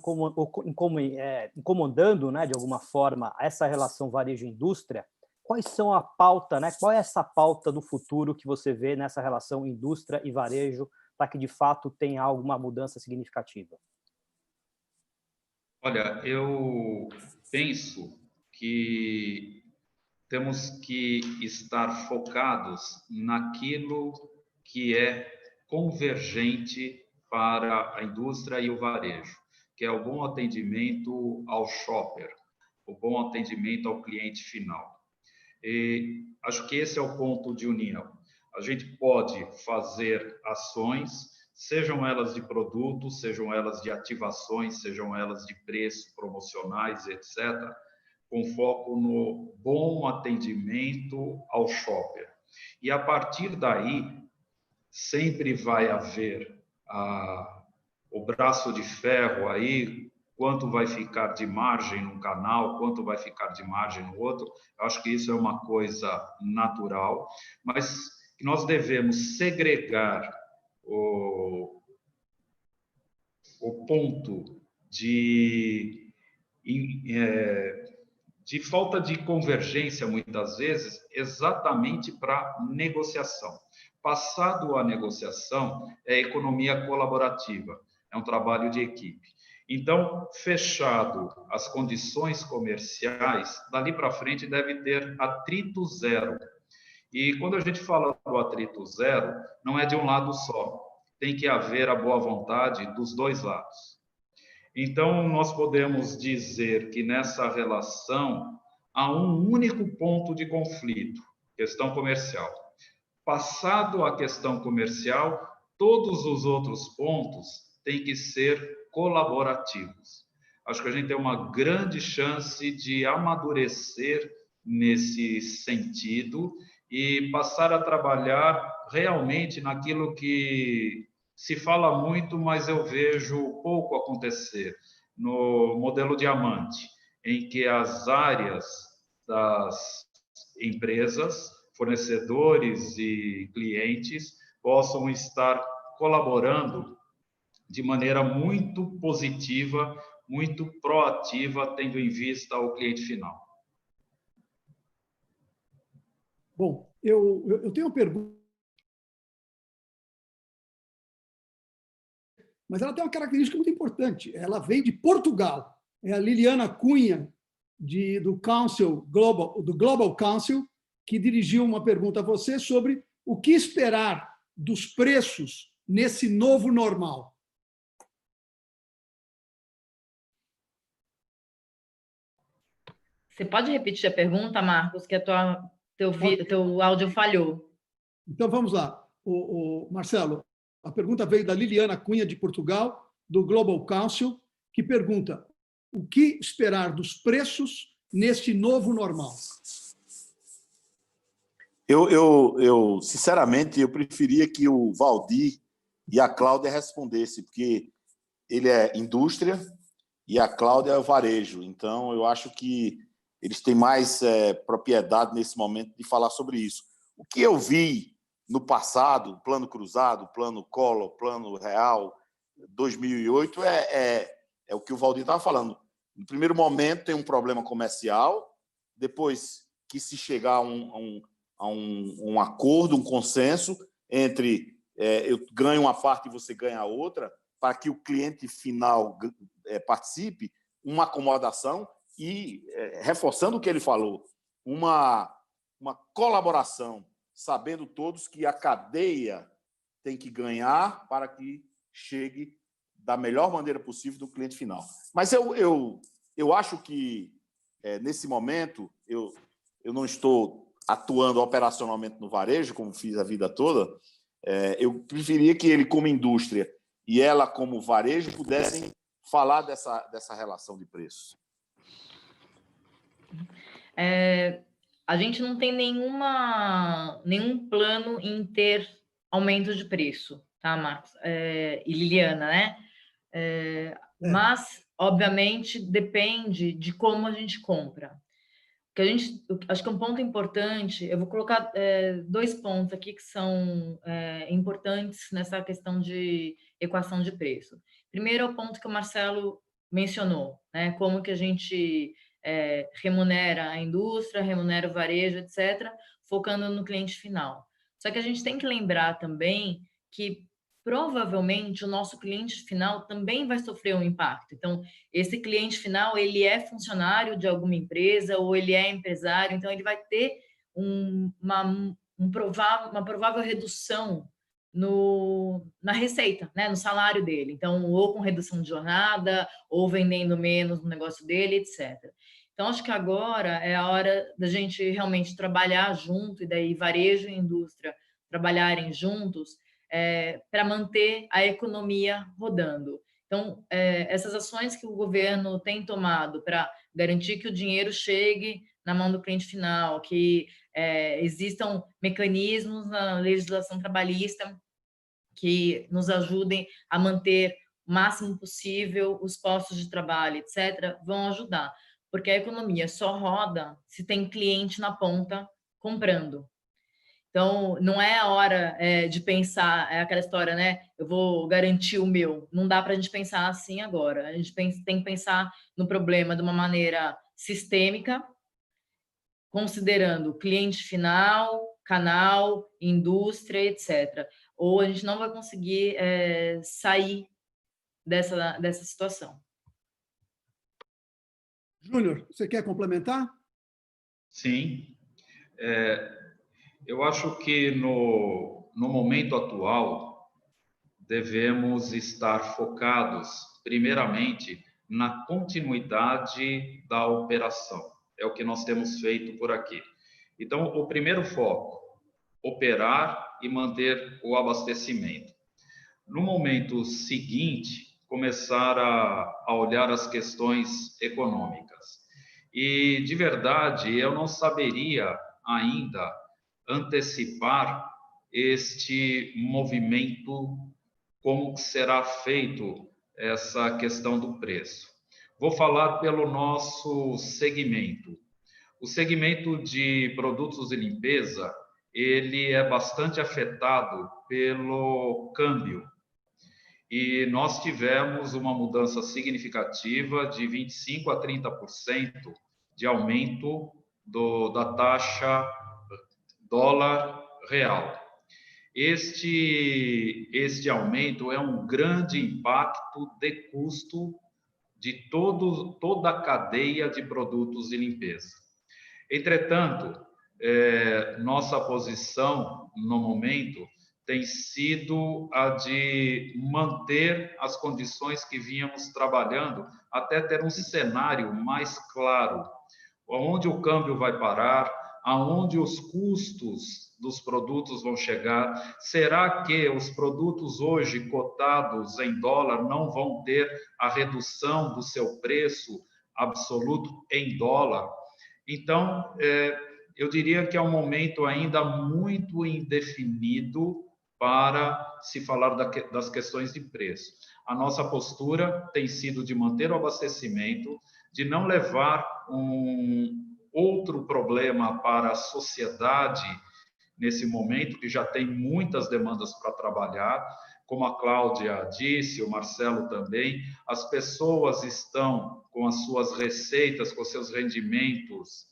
incomodando, de alguma forma, essa relação varejo-indústria, quais são a pauta, né? Qual é essa pauta do futuro que você vê nessa relação indústria e varejo para que, de fato, tenha alguma mudança significativa? Olha, eu penso que temos que estar focados naquilo que é convergente para a indústria e o varejo, que é o bom atendimento ao shopper, o bom atendimento ao cliente final. E acho que esse é o ponto de união. A gente pode fazer ações, sejam elas de produtos, sejam elas de ativações, sejam elas de preço, promocionais, etc., com foco no bom atendimento ao shopper. E a partir daí, sempre vai haver o braço de ferro aí, quanto vai ficar de margem num canal, quanto vai ficar de margem no outro. Eu acho que isso é uma coisa natural, mas que nós devemos segregar o ponto de falta de convergência, muitas vezes, exatamente para negociação. Passado a negociação, é economia colaborativa, é um trabalho de equipe. Então, fechado as condições comerciais, dali para frente deve ter atrito zero. E quando a gente fala do atrito zero, não é de um lado só, tem que haver a boa vontade dos dois lados. Então, nós podemos dizer que nessa relação há um único ponto de conflito, questão comercial. Passado a questão comercial, todos os outros pontos têm que ser colaborativos. Acho que a gente tem uma grande chance de amadurecer nesse sentido e passar a trabalhar realmente naquilo que se fala muito, mas eu vejo pouco acontecer, no modelo diamante, em que as áreas das empresas, fornecedores e clientes possam estar colaborando de maneira muito positiva, muito proativa, tendo em vista o cliente final. Bom, eu tenho uma pergunta, mas ela tem uma característica muito importante. Ela vem de Portugal. É a Liliana Cunha, do Global Council, que dirigiu uma pergunta a você sobre o que esperar dos preços nesse novo normal. Você pode repetir a pergunta, Marcos, que teu áudio falhou. Então, vamos lá. Marcelo, a pergunta veio da Liliana Cunha, de Portugal, do Global Council, que pergunta: o que esperar dos preços neste novo normal? Sinceramente, eu preferia que o Valdir e a Cláudia respondessem, porque ele é indústria e a Cláudia é o varejo. Então, eu acho que eles têm mais propriedade nesse momento de falar sobre isso. O que eu vi no passado, plano cruzado, plano Collor, plano real, 2008, é o que o Valdir estava falando. No primeiro momento tem um problema comercial, depois que se chegar a um acordo, um consenso entre eu ganho uma parte e você ganha a outra, para que o cliente final participe, uma acomodação e, reforçando o que ele falou, uma colaboração, sabendo todos que a cadeia tem que ganhar para que chegue da melhor maneira possível do cliente final. Mas eu acho que, nesse momento, eu não estou atuando operacionalmente no varejo, como fiz a vida toda. Eu preferia que ele, como indústria, e ela, como varejo, pudessem falar dessa relação de preços. A gente não tem nenhum plano em ter aumento de preço, tá, Marcos? E Liliana, né? Mas, obviamente, depende de como a gente compra. Acho que um ponto importante, eu vou colocar dois pontos aqui que são importantes nessa questão de equação de preço. Primeiro é o ponto que o Marcelo mencionou, né? Como que a gente remunera a indústria, remunera o varejo, etc., focando no cliente final. Só que a gente tem que lembrar também que provavelmente o nosso cliente final também vai sofrer um impacto. Então, esse cliente final, ele é funcionário de alguma empresa ou ele é empresário, então ele vai ter uma provável redução na receita, né, no salário dele. Então, ou com redução de jornada, ou vendendo menos no negócio dele, etc. Então, acho que agora é a hora da gente realmente trabalhar junto, e daí varejo e indústria trabalharem juntos para manter a economia rodando. Então, essas ações que o governo tem tomado para garantir que o dinheiro chegue na mão do cliente final, que existam mecanismos na legislação trabalhista que nos ajudem a manter o máximo possível os postos de trabalho, etc., vão ajudar, porque a economia só roda se tem cliente na ponta comprando. Então, não é a hora de pensar, é aquela história, né? Eu vou garantir o meu. Não dá para a gente pensar assim agora. A gente tem que pensar no problema de uma maneira sistêmica, considerando cliente final, canal, indústria, etc. Ou a gente não vai conseguir sair dessa situação. Júnior, você quer complementar? Sim. Eu acho que no momento atual devemos estar focados, primeiramente, na continuidade da operação. É o que nós temos feito por aqui. Então, o primeiro foco, operar e manter o abastecimento. No momento seguinte, começar a olhar as questões econômicas. E, de verdade, eu não saberia ainda antecipar este movimento, como será feito essa questão do preço. Vou falar pelo nosso segmento. O segmento de produtos de limpeza, ele é bastante afetado pelo câmbio. E nós tivemos uma mudança significativa de 25% a 30% de aumento da taxa dólar real. Este aumento é um grande impacto de custo de toda a cadeia de produtos de limpeza. Entretanto, nossa posição no momento tem sido a de manter as condições que vínhamos trabalhando até ter um cenário mais claro, onde o câmbio vai parar, aonde os custos dos produtos vão chegar. Será que os produtos hoje cotados em dólar não vão ter a redução do seu preço absoluto em dólar? Então, eu diria que é um momento ainda muito indefinido para se falar das questões de preço. A nossa postura tem sido de manter o abastecimento, de não levar outro problema para a sociedade nesse momento, que já tem muitas demandas para trabalhar, como a Cláudia disse, o Marcelo também, as pessoas estão com as suas receitas, com seus rendimentos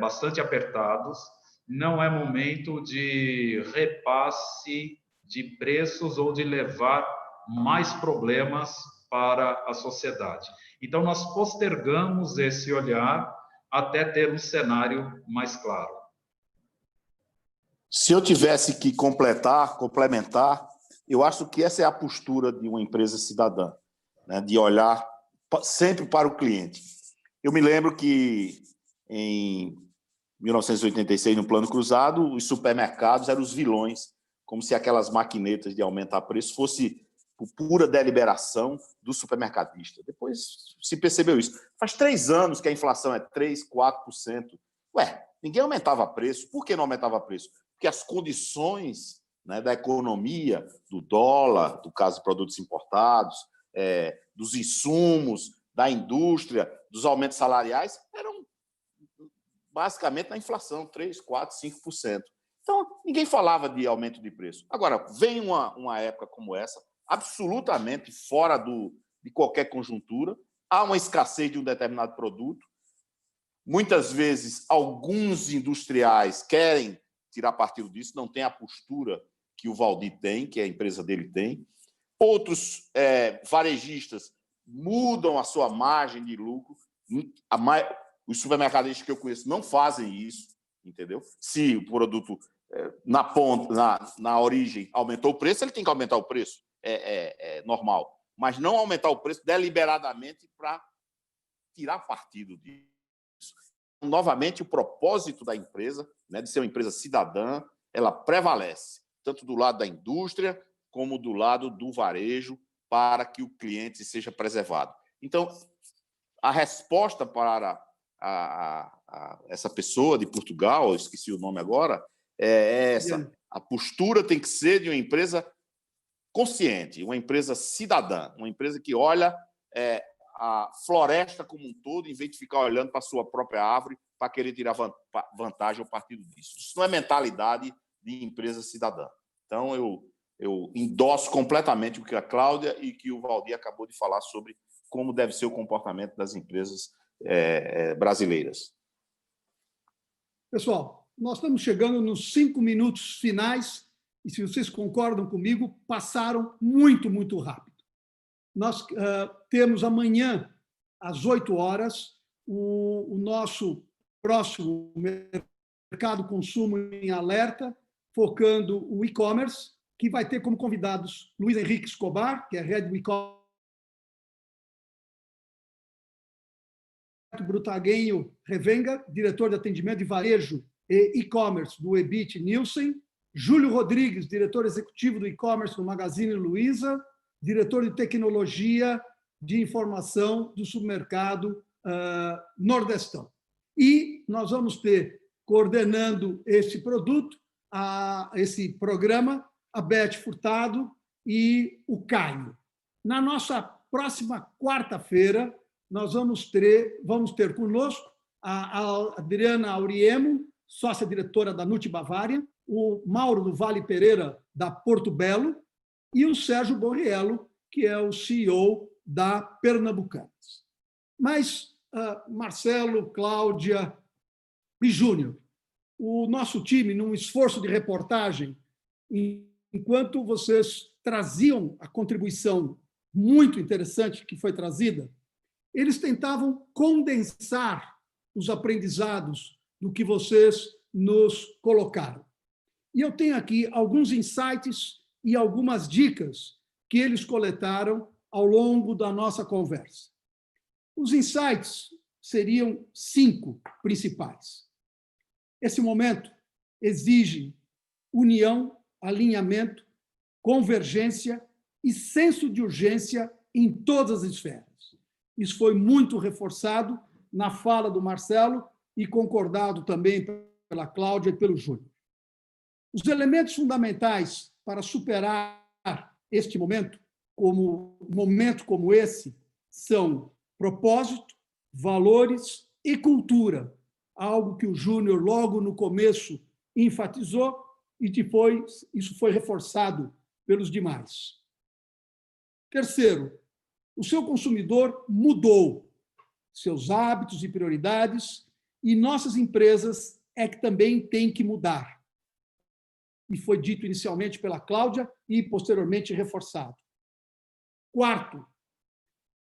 bastante apertados. Não é momento de repasse de preços ou de levar mais problemas para a sociedade. Então, nós postergamos esse olhar até ter um cenário mais claro. Se eu tivesse que complementar, eu acho que essa é a postura de uma empresa cidadã, né? De olhar sempre para o cliente. Eu me lembro que em 1986, no Plano Cruzado, os supermercados eram os vilões, como se aquelas maquinetas de aumentar preço fosse por pura deliberação do supermercadista. Depois se percebeu isso. Faz 3 anos que a inflação é 3%, 4%. Ninguém aumentava preço. Por que não aumentava preço? Porque as condições, né, da economia, do dólar, do caso de produtos importados, dos insumos, da indústria, dos aumentos salariais, eram basicamente na inflação, 3%, 4%, 5%. Então, ninguém falava de aumento de preço. Agora, vem uma época como essa, absolutamente fora de qualquer conjuntura, há uma escassez de um determinado produto, Muitas vezes, alguns industriais querem tirar partido disso, não tem a postura que o Valdir tem, que a empresa dele tem. Outros varejistas mudam a sua margem de lucro. Os supermercadistas que eu conheço não fazem isso, entendeu? Se o produto na ponta, na origem, aumentou o preço, ele tem que aumentar o preço, é normal. Mas não aumentar o preço deliberadamente para tirar partido disso. Novamente, o propósito da empresa, né, de ser uma empresa cidadã, ela prevalece, tanto do lado da indústria como do lado do varejo, para que o cliente seja preservado. Então, a resposta para essa pessoa de Portugal, eu esqueci o nome agora, é essa. A postura tem que ser de uma empresa consciente, uma empresa cidadã, uma empresa que olha a floresta como um todo, em vez de ficar olhando para a sua própria árvore para querer tirar vantagem ou partido disso. Isso não é mentalidade de empresa cidadã. Então, eu endosso completamente o que a Cláudia e que o Valdir acabou de falar sobre como deve ser o comportamento das empresas brasileiras. Pessoal, nós estamos chegando nos 5 minutos finais e, se vocês concordam comigo, passaram muito, muito rápido. Nós temos amanhã, às 8 horas, o nosso próximo Mercado Consumo em Alerta, focando o e-commerce, que vai ter como convidados Luiz Henrique Escobar, que é Head do E-commerce, Brutaguenho Revenga, diretor de atendimento de varejo e e-commerce do Ebit Nielsen, Júlio Rodrigues, diretor executivo do e-commerce do Magazine Luiza, diretor de tecnologia de informação do supermercado Nordestão. E nós vamos ter, coordenando esse produto, esse programa, a Beth Furtado e o Caio. Na nossa próxima quarta-feira, nós vamos ter conosco a Adriana Auriemo, sócia-diretora da Nut Bavária, o Mauro do Vale Pereira, da Porto Belo, e o Sérgio Borriello, que é o CEO da Pernambucanas. Mas, Marcelo, Cláudia e Júnior, o nosso time, num esforço de reportagem, enquanto vocês traziam a contribuição muito interessante que foi trazida, eles tentavam condensar os aprendizados do que vocês nos colocaram. E eu tenho aqui alguns insights e algumas dicas que eles coletaram ao longo da nossa conversa. Os insights seriam 5 principais. Esse momento exige união, alinhamento, convergência e senso de urgência em todas as esferas. Isso foi muito reforçado na fala do Marcelo e concordado também pela Cláudia e pelo Júnior. Os elementos fundamentais para superar este momento como esse, são propósito, valores e cultura, algo que o Júnior, logo no começo, enfatizou e depois isso foi reforçado pelos demais. Terceiro, o seu consumidor mudou seus hábitos e prioridades e nossas empresas é que também têm que mudar. E foi dito inicialmente pela Cláudia e posteriormente reforçado. Quarto,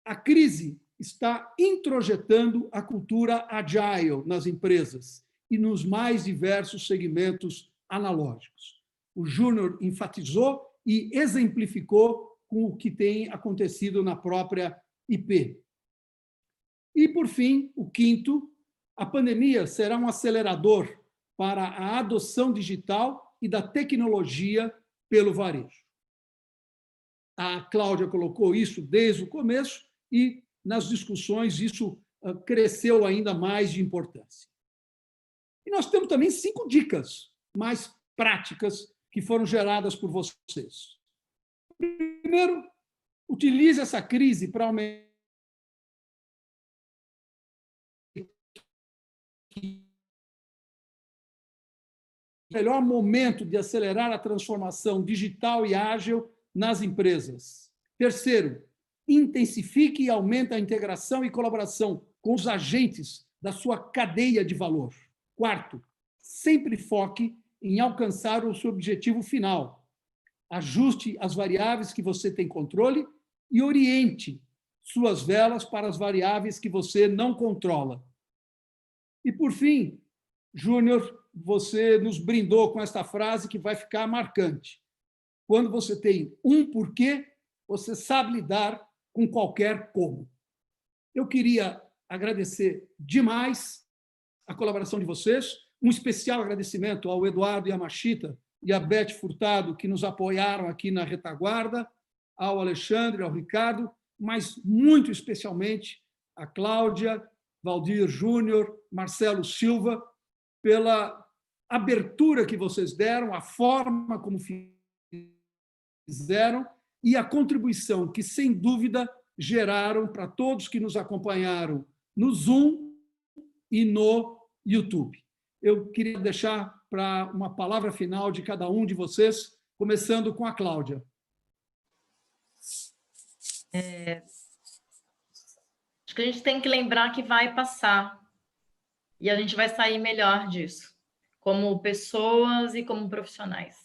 a crise está introjetando a cultura agile nas empresas e nos mais diversos segmentos analógicos. O Júnior enfatizou e exemplificou com o que tem acontecido na própria IP. E, por fim, o quinto, a pandemia será um acelerador para a adoção digital e da tecnologia pelo varejo. A Cláudia colocou isso desde o começo e, nas discussões, isso cresceu ainda mais de importância. E nós temos também 5 dicas mais práticas que foram geradas por vocês. Primeiro, utilize essa crise para aumentar o melhor momento de acelerar a transformação digital e ágil nas empresas. Terceiro, intensifique e aumente a integração e colaboração com os agentes da sua cadeia de valor. Quarto, sempre foque em alcançar o seu objetivo final. Ajuste as variáveis que você tem controle e oriente suas velas para as variáveis que você não controla. E, por fim, Júnior, você nos brindou com esta frase que vai ficar marcante. Quando você tem um porquê, você sabe lidar com qualquer como. Eu queria agradecer demais a colaboração de vocês, um especial agradecimento ao Eduardo Yamashita e à Beth Furtado, que nos apoiaram aqui na retaguarda, ao Alexandre, ao Ricardo, mas muito especialmente a Cláudia, Valdir Júnior, Marcelo Silva, pela abertura que vocês deram, a forma como fizeram e a contribuição que, sem dúvida, geraram para todos que nos acompanharam no Zoom e no YouTube. Eu queria deixar para uma palavra final de cada um de vocês, começando com a Cláudia. Acho que a gente tem que lembrar que vai passar e a gente vai sair melhor disso, como pessoas e como profissionais.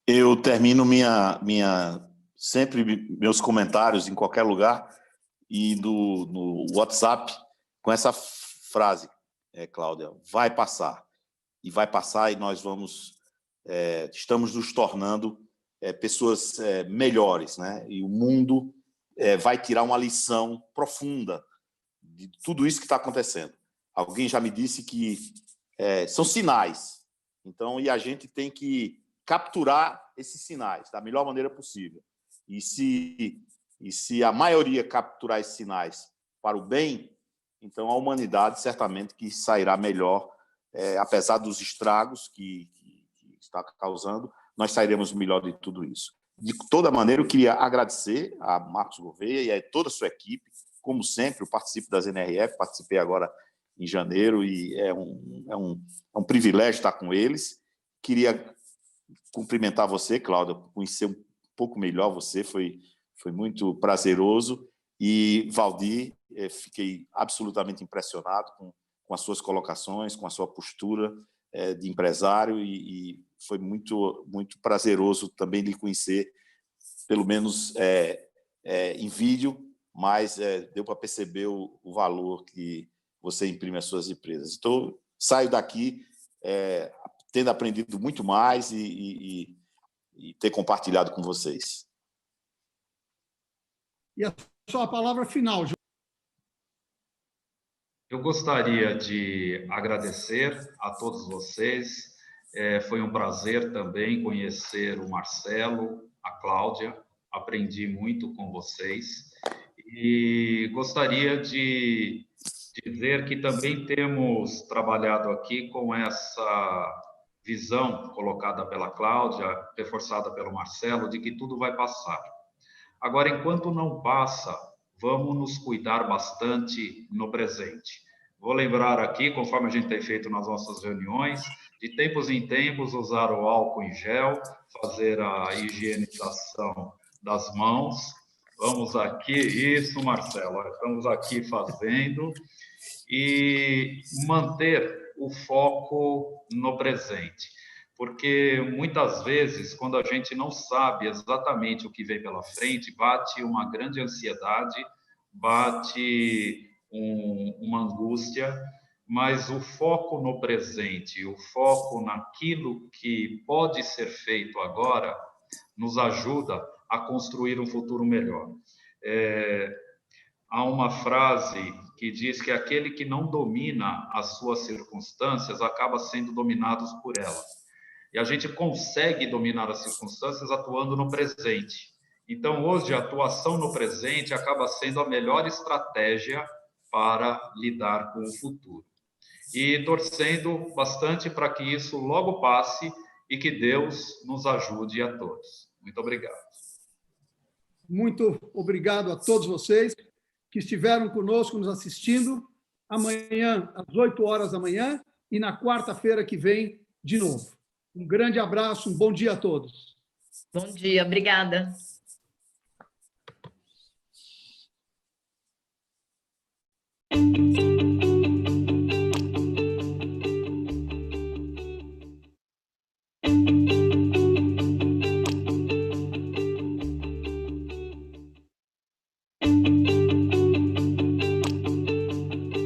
Eu termino sempre meus comentários em qualquer lugar e no WhatsApp com essa frase, Cláudia, vai passar. E vai passar e nós estamos nos tornando pessoas melhores, né? E o mundo vai tirar uma lição profunda de tudo isso que está acontecendo. Alguém já me disse que são sinais. Então, e a gente tem que capturar esses sinais da melhor maneira possível. E se a maioria capturar esses sinais para o bem, então a humanidade certamente que sairá melhor, apesar dos estragos que está causando, nós sairemos melhor de tudo isso. De toda maneira, eu queria agradecer a Marcos Gouveia e a toda a sua equipe. Como sempre, eu participo das NRF, participei agora em janeiro e é um privilégio estar com eles. Queria cumprimentar você, Cláudia, conhecer um pouco melhor você, foi muito prazeroso. E, Valdir, fiquei absolutamente impressionado com as suas colocações, com a sua postura de empresário e foi muito, muito prazeroso também lhe conhecer, pelo menos em vídeo, mas deu para perceber o valor que você imprime às suas empresas. Então, saio daqui tendo aprendido muito mais e ter compartilhado com vocês. E a sua palavra final, João. Eu gostaria de agradecer a todos vocês. Foi um prazer também conhecer o Marcelo, a Cláudia. Aprendi muito com vocês. E gostaria de dizer que também temos trabalhado aqui com essa visão colocada pela Cláudia, reforçada pelo Marcelo, de que tudo vai passar. Agora, enquanto não passa, vamos nos cuidar bastante no presente. Vou lembrar aqui, conforme a gente tem feito nas nossas reuniões, de tempos em tempos usar o álcool em gel, fazer a higienização das mãos. Vamos aqui, isso, Marcelo, estamos aqui fazendo, e manter o foco no presente. Porque muitas vezes, quando a gente não sabe exatamente o que vem pela frente, bate uma grande ansiedade, bate uma angústia, mas o foco no presente, o foco naquilo que pode ser feito agora, nos ajuda a construir um futuro melhor. Há uma frase que diz que aquele que não domina as suas circunstâncias acaba sendo dominado por elas. E a gente consegue dominar as circunstâncias atuando no presente. Então, hoje, a atuação no presente acaba sendo a melhor estratégia para lidar com o futuro. E torcendo bastante para que isso logo passe e que Deus nos ajude a todos. Muito obrigado. Muito obrigado a todos vocês que estiveram conosco, nos assistindo, amanhã, às 8 horas da manhã, e na quarta-feira que vem, de novo. Um grande abraço, um bom dia a todos. Bom dia, obrigada.